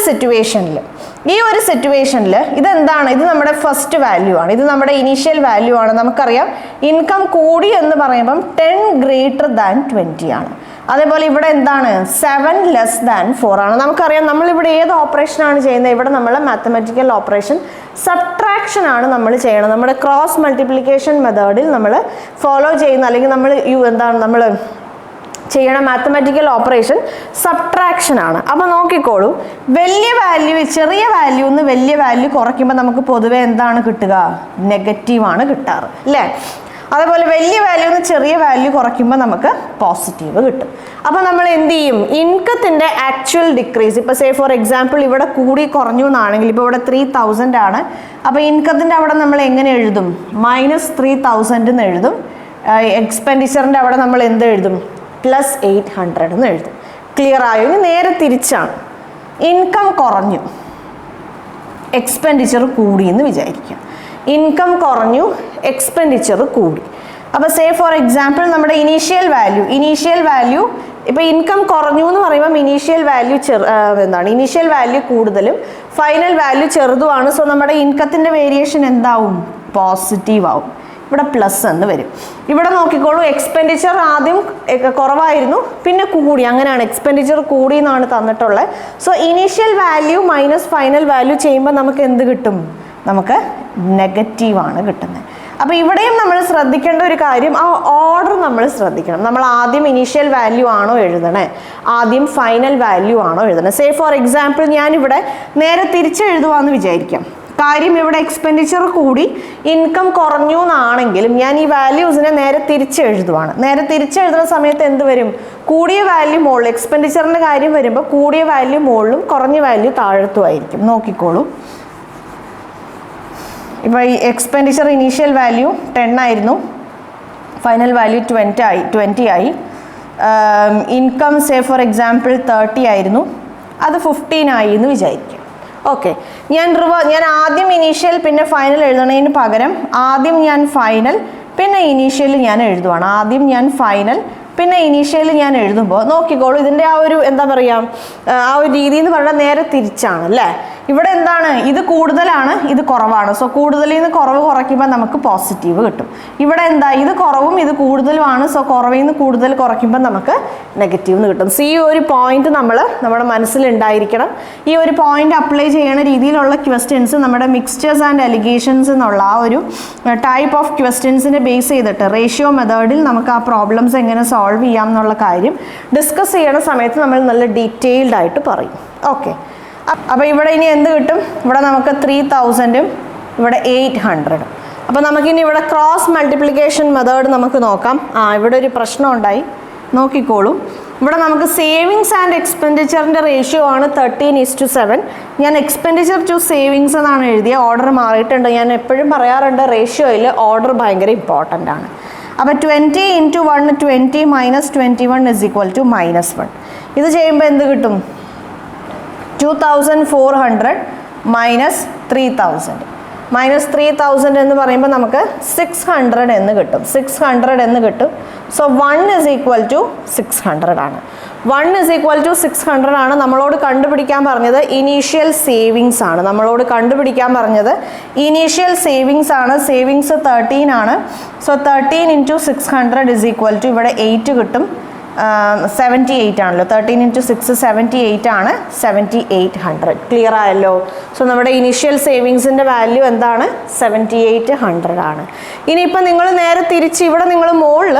സിറ്റുവേഷനിൽ ഇതെന്താണ്? ഇത് നമ്മുടെ ഫസ്റ്റ് വാല്യൂ ആണ്. ഇത് നമ്മുടെ ഇനീഷ്യൽ വാല്യൂ ആണ്. നമുക്കറിയാം ഇൻകം കൂടി എന്ന് പറയുമ്പം 10 ഗ്രേറ്റർ ദാൻ 20 ആണ്. അതേപോലെ ഇവിടെ എന്താണ്? 7 ലെസ് ദാൻ 4 ആണ്. നമുക്കറിയാം നമ്മളിവിടെ ഏത് ഓപ്പറേഷനാണ് ചെയ്യുന്നത്? ഇവിടെ നമ്മൾ മാത്തമാറ്റിക്കൽ ഓപ്പറേഷൻ സബ്ട്രാക്ഷൻ ആണ് നമ്മൾ ചെയ്യണം. നമ്മുടെ ക്രോസ് മൾട്ടിപ്ലിക്കേഷൻ മെത്തേഡിൽ നമ്മൾ ഫോളോ ചെയ്യുന്ന അല്ലെങ്കിൽ നമ്മൾ ചെയ്യണ മാത്തമാറ്റിക്കൽ ഓപ്പറേഷൻ സബ്ട്രാക്ഷൻ ആണ്. അപ്പോൾ നോക്കിക്കോളൂ, വലിയ വാല്യൂ ചെറിയ വാല്യൂ നിന്ന് വലിയ വാല്യൂ കുറയ്ക്കുമ്പോൾ നമുക്ക് പൊതുവെ എന്താണ് കിട്ടുക? നെഗറ്റീവാണ് കിട്ടാറ് അല്ലേ? അതേപോലെ വലിയ വാല്യൂ നിന്ന് ചെറിയ വാല്യൂ കുറയ്ക്കുമ്പോൾ നമുക്ക് പോസിറ്റീവ് കിട്ടും. അപ്പോൾ നമ്മൾ എന്ത് ചെയ്യും? ഇൻകത്തിൻ്റെ ആക്ച്വൽ ഡിക്രീസ്, ഇപ്പോൾ സേ ഫോർ എക്സാമ്പിൾ ഇവിടെ കൂടി കുറഞ്ഞു എന്നാണെങ്കിൽ, ഇപ്പോൾ ഇവിടെ 3000 ആണ്. അപ്പോൾ ഇൻകത്തിൻ്റെ അവിടെ നമ്മൾ എങ്ങനെ എഴുതും? -3000 എന്ന് എഴുതും. എക്സ്പെൻഡിച്ചറിൻ്റെ അവിടെ നമ്മൾ എന്ത് എഴുതും? +800 എന്ന് എഴുതും. ക്ലിയർ ആയോ? ഇനി നേരെ തിരിച്ചാണ്. ഇൻകം കുറഞ്ഞു, എക്സ്പെൻഡിച്ചർ കൂടി എന്ന് വിചാരിക്കുക. ഇൻകം കുറഞ്ഞു, എക്സ്പെൻഡിച്ചർ കൂടി. അപ്പോൾ സേ ഫോർ എക്സാമ്പിൾ നമ്മുടെ ഇനീഷ്യൽ വാല്യൂ ഇപ്പോൾ ഇൻകം കുറഞ്ഞു എന്ന് പറയുമ്പോൾ ഇനീഷ്യൽ വാല്യൂ കൂടുതലും ഫൈനൽ വാല്യൂ ചെറുതുമാണ്. സോ നമ്മുടെ ഇൻകത്തിൻ്റെ വേരിയേഷൻ എന്താവും? പോസിറ്റീവ് ആവും. ഇവിടെ പ്ലസ് എന്ന് വരും. ഇവിടെ നോക്കിക്കോളൂ, എക്സ്പെൻഡിച്ചർ ആദ്യം കുറവായിരുന്നു, പിന്നെ കൂടി, അങ്ങനെയാണ് എക്സ്പെൻഡിച്ചർ കൂടി എന്നാണ് തന്നിട്ടുള്ളത്. So initial value minus final value ചെയ്യുമ്പോൾ നമുക്ക് എന്ത് കിട്ടും? നമുക്ക് നെഗറ്റീവാണ് കിട്ടുന്നത്. അപ്പോൾ ഇവിടെയും നമ്മൾ ശ്രദ്ധിക്കേണ്ട ഒരു കാര്യം, ആ ഓർഡർ നമ്മൾ ശ്രദ്ധിക്കണം. നമ്മൾ ആദ്യം ഇനീഷ്യൽ വാല്യൂ ആണോ എഴുതണേ, ആദ്യം ഫൈനൽ വാല്യൂ ആണോ എഴുതണേ? സേ ഫോർ എക്സാമ്പിൾ ഞാനിവിടെ നേരെ തിരിച്ചെഴുതുവാന്ന് വിചാരിക്കാം. കാര്യം ഇവിടെ എക്സ്പെൻഡിച്ചർ കൂടി ഇൻകം കുറഞ്ഞു എന്നാണെങ്കിലും ഞാൻ ഈ വാല്യൂസിനെ നേരെ തിരിച്ചെഴുതുവാണ്. നേരെ തിരിച്ചെഴുതുന്ന സമയത്ത് എന്ത് വരും? കൂടിയ വാല്യൂ മുകളിൽ, എക്സ്പെൻഡിച്ചറിൻ്റെ കാര്യം വരുമ്പോൾ കൂടിയ വാല്യൂ മുകളിലും കുറഞ്ഞ വാല്യൂ താഴത്തുമായിരിക്കും. നോക്കിക്കോളൂ, ഇപ്പോൾ ഈ എക്സ്പെൻഡിച്ചർ ഇനീഷ്യൽ വാല്യൂ 10 ആയിരുന്നു, ഫൈനൽ വാല്യൂ 20 ആയി. ഇൻകം സേ ഫോർ എക്സാമ്പിൾ 30 ആയിരുന്നു, അത് 15 ആയി എന്ന് വിചാരിക്കും. ഓക്കെ, ഞാൻ ആദ്യം ഇനീഷ്യൽ പിന്നെ ഫൈനൽ എഴുതണതിന് പകരം ആദ്യം ഞാൻ ഫൈനൽ പിന്നെ ഇനീഷ്യൽ ഞാൻ എഴുതുവാണ്. ആദ്യം ഞാൻ ഫൈനൽ പിന്നെ ഇനീഷ്യൽ ഞാൻ എഴുതുമ്പോൾ നോക്കിക്കോളൂ, ഇതിൻ്റെ ആ ഒരു എന്താ പറയുക, ആ ഒരു രീതി എന്ന് പറഞ്ഞാൽ നേരെ തിരിച്ചാണ് അല്ലേ? ഇവിടെ എന്താണ്? ഇത് കൂടുതലാണ്, ഇത് കുറവാണ്. സോ കൂടുതലിൽ നിന്ന് കുറവ് കുറയ്ക്കുമ്പോൾ നമുക്ക് പോസിറ്റീവ് കിട്ടും. ഇവിടെ എന്താ? ഇത് കുറവും ഇത് കൂടുതലുമാണ്. സോ കുറവിൽ നിന്ന് കൂടുതൽ കുറയ്ക്കുമ്പോൾ നമുക്ക് നെഗറ്റീവ് എന്ന് കിട്ടും. സോ ഈ ഒരു പോയിന്റ് നമ്മുടെ മനസ്സിലുണ്ടായിരിക്കണം. ഈ ഒരു പോയിന്റ് അപ്ലൈ ചെയ്യണ രീതിയിലുള്ള ക്വസ്റ്റ്യൻസ് നമ്മുടെ മിക്സ്ചേഴ്സ് ആൻഡ് അലിഗേഷൻസ് എന്നുള്ള ആ ഒരു ടൈപ്പ് ഓഫ് ക്വസ്റ്റ്യൻസിനെ ബേസ് ചെയ്തിട്ട് റേഷ്യോ മെത്തേഡിൽ നമുക്ക് ആ പ്രോബ്ലംസ് എങ്ങനെ സോൾവ് ചെയ്യാം എന്നുള്ള കാര്യം ഡിസ്കസ് ചെയ്യണ സമയത്ത് നമ്മൾ നല്ല ഡീറ്റെയിൽഡ് ആയിട്ട് പറയും. ഓക്കെ, അപ്പോൾ ഇവിടെ ഇനി എന്ത് കിട്ടും? ഇവിടെ നമുക്ക് 3000ഉം ഇവിടെ 800. അപ്പോൾ നമുക്കിനി ഇവിടെ ക്രോസ് മൾട്ടിപ്ലിക്കേഷൻ മെത്തേഡ് നമുക്ക് നോക്കാം. ഇവിടെ ഒരു പ്രശ്നം ഉണ്ടായി, നോക്കിക്കോളൂ. ഇവിടെ നമുക്ക് സേവിങ്സ് ആൻഡ് എക്സ്പെൻഡിച്ചറിൻ്റെ റേഷ്യോ ആണ് 13:7. ഞാൻ എക്സ്പെൻഡിച്ചർ ടു സേവിങ്സ് എന്നാണ് എഴുതിയ, ഓർഡർ മാറിയിട്ടുണ്ട്. ഞാൻ എപ്പോഴും പറയാറുണ്ട് റേഷ്യോയിൽ ഓർഡർ ഭയങ്കര ഇമ്പോർട്ടൻ്റ് ആണ്. അപ്പോൾ 20 × 1 20 - 21 = -1. ഇത് ചെയ്യുമ്പോൾ എന്ത് കിട്ടും? 2400 - 3000. -3000 എന്ന് പറയുമ്പോൾ നമുക്ക് 600 എന്ന് കിട്ടും. 600 എന്ന് കിട്ടും. സോ 1 = 600 ആണ്. 1 = 600 ആണ്. നമ്മളോട് കണ്ടുപിടിക്കാൻ പറഞ്ഞത് ഇനീഷ്യൽ സേവിങ്സ് ആണ്. നമ്മളോട് കണ്ടുപിടിക്കാൻ പറഞ്ഞത് ഇനീഷ്യൽ സേവിങ്സ് ആണ്. സേവിങ്സ് 13 ആണ്. സോ 13 × 600 = ഇവിടെ 8 കിട്ടും. 78 ആണല്ലോ. 13 × 6 78 ആണ്. 7800. ക്ലിയർ ആയല്ലോ? സോ നമ്മുടെ ഇനീഷ്യൽ സേവിങ്സിൻ്റെ വാല്യൂ എന്താണ്? 7800 ആണ്. ഇനിയിപ്പോൾ നിങ്ങൾ നേരെ തിരിച്ച് ഇവിടെ നിങ്ങൾ മുകളിൽ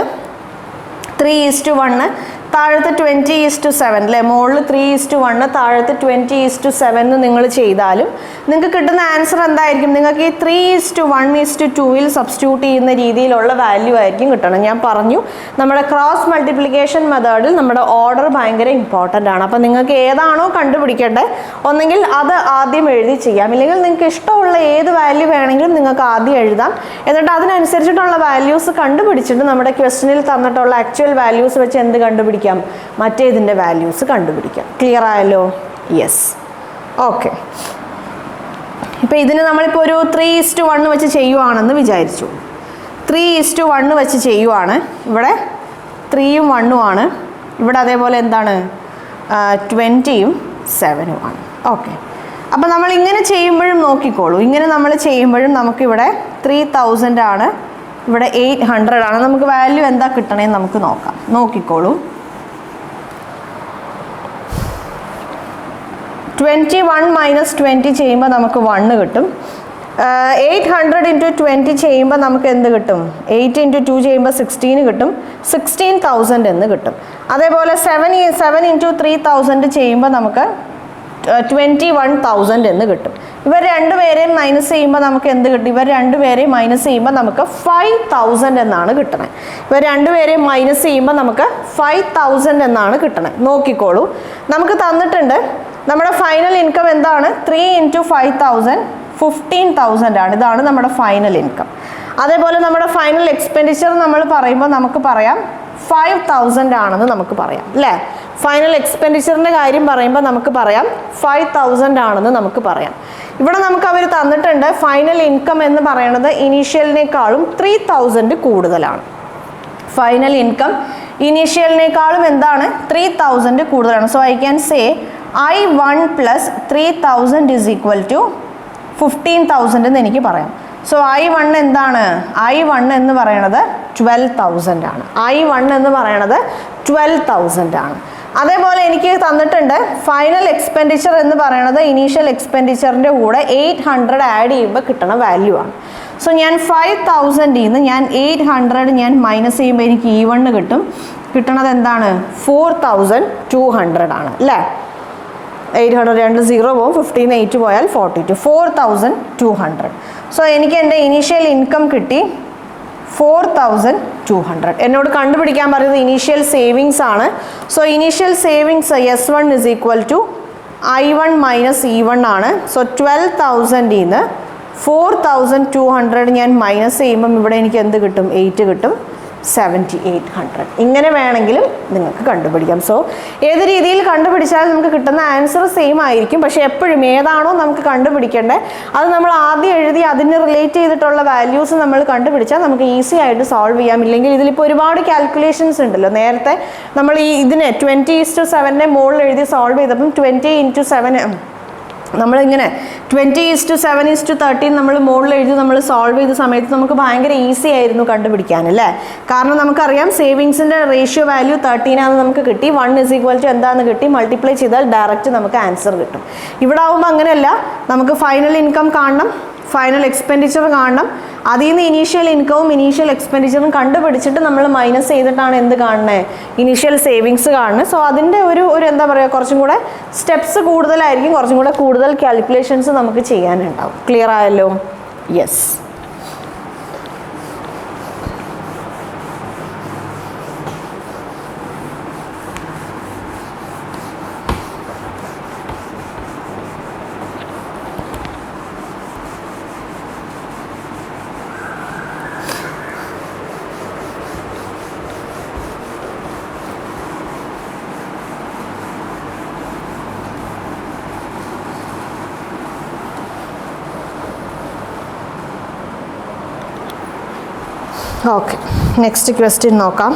3:1 താഴത്ത് 20:7 അല്ലേ? മുകളിൽ 3:1 താഴത്ത് 20:7 നിങ്ങൾ ചെയ്താലും നിങ്ങൾക്ക് കിട്ടുന്ന ആൻസർ എന്തായിരിക്കും? നിങ്ങൾക്ക് ഈ 3:1:2 സബ്സ്റ്റിറ്റ്യൂട്ട് ചെയ്യുന്ന രീതിയിലുള്ള വാല്യൂ ആയിരിക്കും കിട്ടണം. ഞാൻ പറഞ്ഞു നമ്മുടെ ക്രോസ് മൾട്ടിപ്ലിക്കേഷൻ മെത്തേഡിൽ നമ്മുടെ ഓർഡർ ഭയങ്കര ഇമ്പോർട്ടൻ്റ് ആണ്. അപ്പോൾ നിങ്ങൾക്ക് ഏതാണോ കണ്ടുപിടിക്കേണ്ടത് ഒന്നെങ്കിൽ അത് ആദ്യം എഴുതി ചെയ്യാം, ഇല്ലെങ്കിൽ നിങ്ങൾക്ക് ഇഷ്ടമുള്ള ഏത് വാല്യൂ വേണമെങ്കിലും നിങ്ങൾക്ക് ആദ്യം എഴുതാം. എന്നിട്ട് അതിനനുസരിച്ചിട്ടുള്ള വാല്യൂസ് കണ്ടുപിടിച്ചിട്ട് നമ്മുടെ ക്വസ്റ്റ്യനിൽ തന്നിട്ടുള്ള ആക്ച്വൽ വാല്യൂസ് വെച്ച് എന്ത് കണ്ടുപിടിക്കാം? മറ്റേതിൻ്റെ വാല്യൂസ് കണ്ടുപിടിക്കാം. ക്ലിയർ ആയല്ലോ? യെസ്. ഓക്കെ, ഇപ്പോൾ ഇതിന് നമ്മളിപ്പോൾ ഒരു 3:1 വെച്ച് ചെയ്യുവാണെന്ന് വിചാരിച്ചു. 3:1 വെച്ച് ചെയ്യുവാണ്. ഇവിടെ 3ഉം 1ഉം ആണ്. ഇവിടെ അതേപോലെ എന്താണ്? 20ഉം 7ഉം ആണ്. ഓക്കെ, അപ്പോൾ നമ്മൾ ഇങ്ങനെ ചെയ്യുമ്പോഴും നോക്കിക്കോളൂ, ഇങ്ങനെ നമ്മൾ ചെയ്യുമ്പോഴും നമുക്കിവിടെ 3000 ആണ്, ഇവിടെ 800 ആണ്. നമുക്ക് വാല്യൂ എന്താ കിട്ടണേന്ന് നമുക്ക് നോക്കാം. നോക്കിക്കോളൂ, 21 - 20 ചെയ്യുമ്പോൾ നമുക്ക് 1 കിട്ടും. 800 ഇൻറ്റു 20 ചെയ്യുമ്പോൾ നമുക്ക് എന്ത് കിട്ടും? 8 ഇൻറ്റു 2 ചെയ്യുമ്പോൾ 16 കിട്ടും, 16,000 എന്ന് കിട്ടും. അതേപോലെ 7 ഇൻറ്റു 3000 ചെയ്യുമ്പോൾ നമുക്ക് 21,000 എന്ന് കിട്ടും. ഇവർ രണ്ടുപേരെയും മൈനസ് ചെയ്യുമ്പോൾ നമുക്ക് എന്ത് കിട്ടും? ഇവർ രണ്ടുപേരെയും മൈനസ് ചെയ്യുമ്പോൾ നമുക്ക് 5,000 എന്നാണ് കിട്ടണത്. ഇവർ രണ്ടുപേരെയും മൈനസ് ചെയ്യുമ്പോൾ നമുക്ക് 5,000 എന്നാണ് കിട്ടണത്. നോക്കിക്കോളൂ, നമുക്ക് തന്നിട്ടുണ്ട് നമ്മുടെ ഫൈനൽ ഇൻകം എന്താണ്? 3 ഇൻറ്റു 5,000 15,000 ആണ്. ഇതാണ് നമ്മുടെ ഫൈനൽ ഇൻകം. അതേപോലെ നമ്മുടെ ഫൈനൽ എക്സ്പെൻഡിച്ചർ നമ്മൾ പറയുമ്പോൾ നമുക്ക് പറയാം 5,000 ആണെന്ന് നമുക്ക് പറയാം അല്ലേ? ഫൈനൽ എക്സ്പെൻഡിച്ചറിൻ്റെ കാര്യം പറയുമ്പോൾ നമുക്ക് പറയാം 5,000 ആണെന്ന് നമുക്ക് പറയാം. ഇവിടെ നമുക്ക് അവർ തന്നിട്ടുണ്ട് ഫൈനൽ ഇൻകം എന്ന് പറയുന്നത് ഇനീഷ്യലിനേക്കാളും 3,000 കൂടുതലാണ്. ഫൈനൽ ഇൻകം ഇനീഷ്യലിനേക്കാളും എന്താണ്? 3,000 കൂടുതലാണ്. So I can say I1 plus 3,000 is equal to 15,000 എന്ന് എനിക്ക് പറയാം. സോ I1 എന്താണ്? I1 എന്ന് പറയണത് 12,000 ആണ്. I1 എന്ന് പറയണത് 12,000 ആണ്. അതേപോലെ എനിക്ക് തന്നിട്ടുണ്ട് ഫൈനൽ എക്സ്പെൻഡിച്ചർ എന്ന് പറയണത് ഇനീഷ്യൽ എക്സ്പെൻഡിച്ചറിൻ്റെ കൂടെ 800 ആഡ് ചെയ്യുമ്പോൾ കിട്ടണ വാല്യൂ ആണ്. സോ ഞാൻ 5,000 നിന്ന് ഞാൻ 800 ഞാൻ മൈനസ് ചെയ്യുമ്പോൾ എനിക്ക് E1 കിട്ടും. കിട്ടണത് എന്താണ്? 4,200 ആണ് അല്ലേ? 800 2 0 പോകും, 15 8 പോയാൽ 42, 4,200. സോ എനിക്ക് എൻ്റെ ഇനീഷ്യൽ ഇൻകം കിട്ടി 4,200. എന്നോട് കണ്ടുപിടിക്കാൻ പറയുന്നത് ഇനീഷ്യൽ സേവിങ്സ് ആണ്. So initial savings S1 is equal to I1 minus E1 ആണ്. സോ 12,000 നിന്ന് 4,200 ഞാൻ മൈനസ് ചെയ്യുമ്പം ഇവിടെ എനിക്ക് എന്ത് കിട്ടും? 8 കിട്ടും, 7,800. ഇങ്ങനെ വേണമെങ്കിലും നിങ്ങൾക്ക് കണ്ടുപിടിക്കാം. സോ ഏത് രീതിയിൽ കണ്ടുപിടിച്ചാലും നമുക്ക് കിട്ടുന്ന ആൻസർ സെയിം ആയിരിക്കും. പക്ഷേ എപ്പോഴും ഏതാണോ നമുക്ക് കണ്ടുപിടിക്കേണ്ടത് അത് നമ്മൾ ആദ്യം എഴുതി അതിന് റിലേറ്റ് ചെയ്തിട്ടുള്ള വാല്യൂസ് നമ്മൾ കണ്ടുപിടിച്ചാൽ നമുക്ക് ഈസി ആയിട്ട് സോൾവ് ചെയ്യാം. ഇല്ലെങ്കിൽ ഇതിലിപ്പോൾ ഒരുപാട് കാൽക്കുലേഷൻസ് ഉണ്ടല്ലോ. നേരത്തെ നമ്മൾ ഇതിനെ 20:7 മുകളിൽ എഴുതി സോൾവ് ചെയ്തപ്പം 20:7 നമ്മളിങ്ങനെ 20:7:13 നമ്മൾ മുകളിൽ എഴുതി നമ്മൾ സോൾവ് ചെയ്ത സമയത്ത് നമുക്ക് ഭയങ്കര ഈസി ആയിരുന്നു കണ്ടുപിടിക്കാൻ അല്ലേ? കാരണം നമുക്കറിയാം സേവിങ്സിൻ്റെ റേഷ്യോ വാല്യൂ 13 ആണെന്ന് നമുക്ക് കിട്ടി. 1 ഇസ് ഈക്വൽ ടു എന്താണെന്ന് കിട്ടി, മൾട്ടിപ്ലൈ ചെയ്താൽ ഡയറക്റ്റ് നമുക്ക് ആൻസർ കിട്ടും. ഇവിടെ ആവുമ്പോൾ അങ്ങനെയല്ല, നമുക്ക് ഫൈനൽ ഇൻകം കാണണം, ഫൈനൽ എക്സ്പെൻഡിച്ചർ കാണണം, അതിൽ നിന്ന് ഇനീഷ്യൽ ഇൻകവും ഇനീഷ്യൽ എക്സ്പെൻഡിച്ചറും കണ്ടുപിടിച്ചിട്ട് നമ്മൾ മൈനസ് ചെയ്തിട്ടാണ് എന്ത് കാണണേ? ഇനീഷ്യൽ സേവിങ്സ് കാണുന്നത്. സോ അതിൻ്റെ ഒരു എന്താ പറയുക, കുറച്ചും കൂടെ സ്റ്റെപ്സ് കൂടുതലായിരിക്കും, കുറച്ചും കൂടെ കൂടുതൽ കാൽക്കുലേഷൻസ് നമുക്ക് ചെയ്യാനുണ്ടാവും. ക്ലിയർ ആയല്ലോ? യെസ്. ഓക്കെ, നെക്സ്റ്റ് ക്വസ്റ്റ്യൻ നോക്കാം.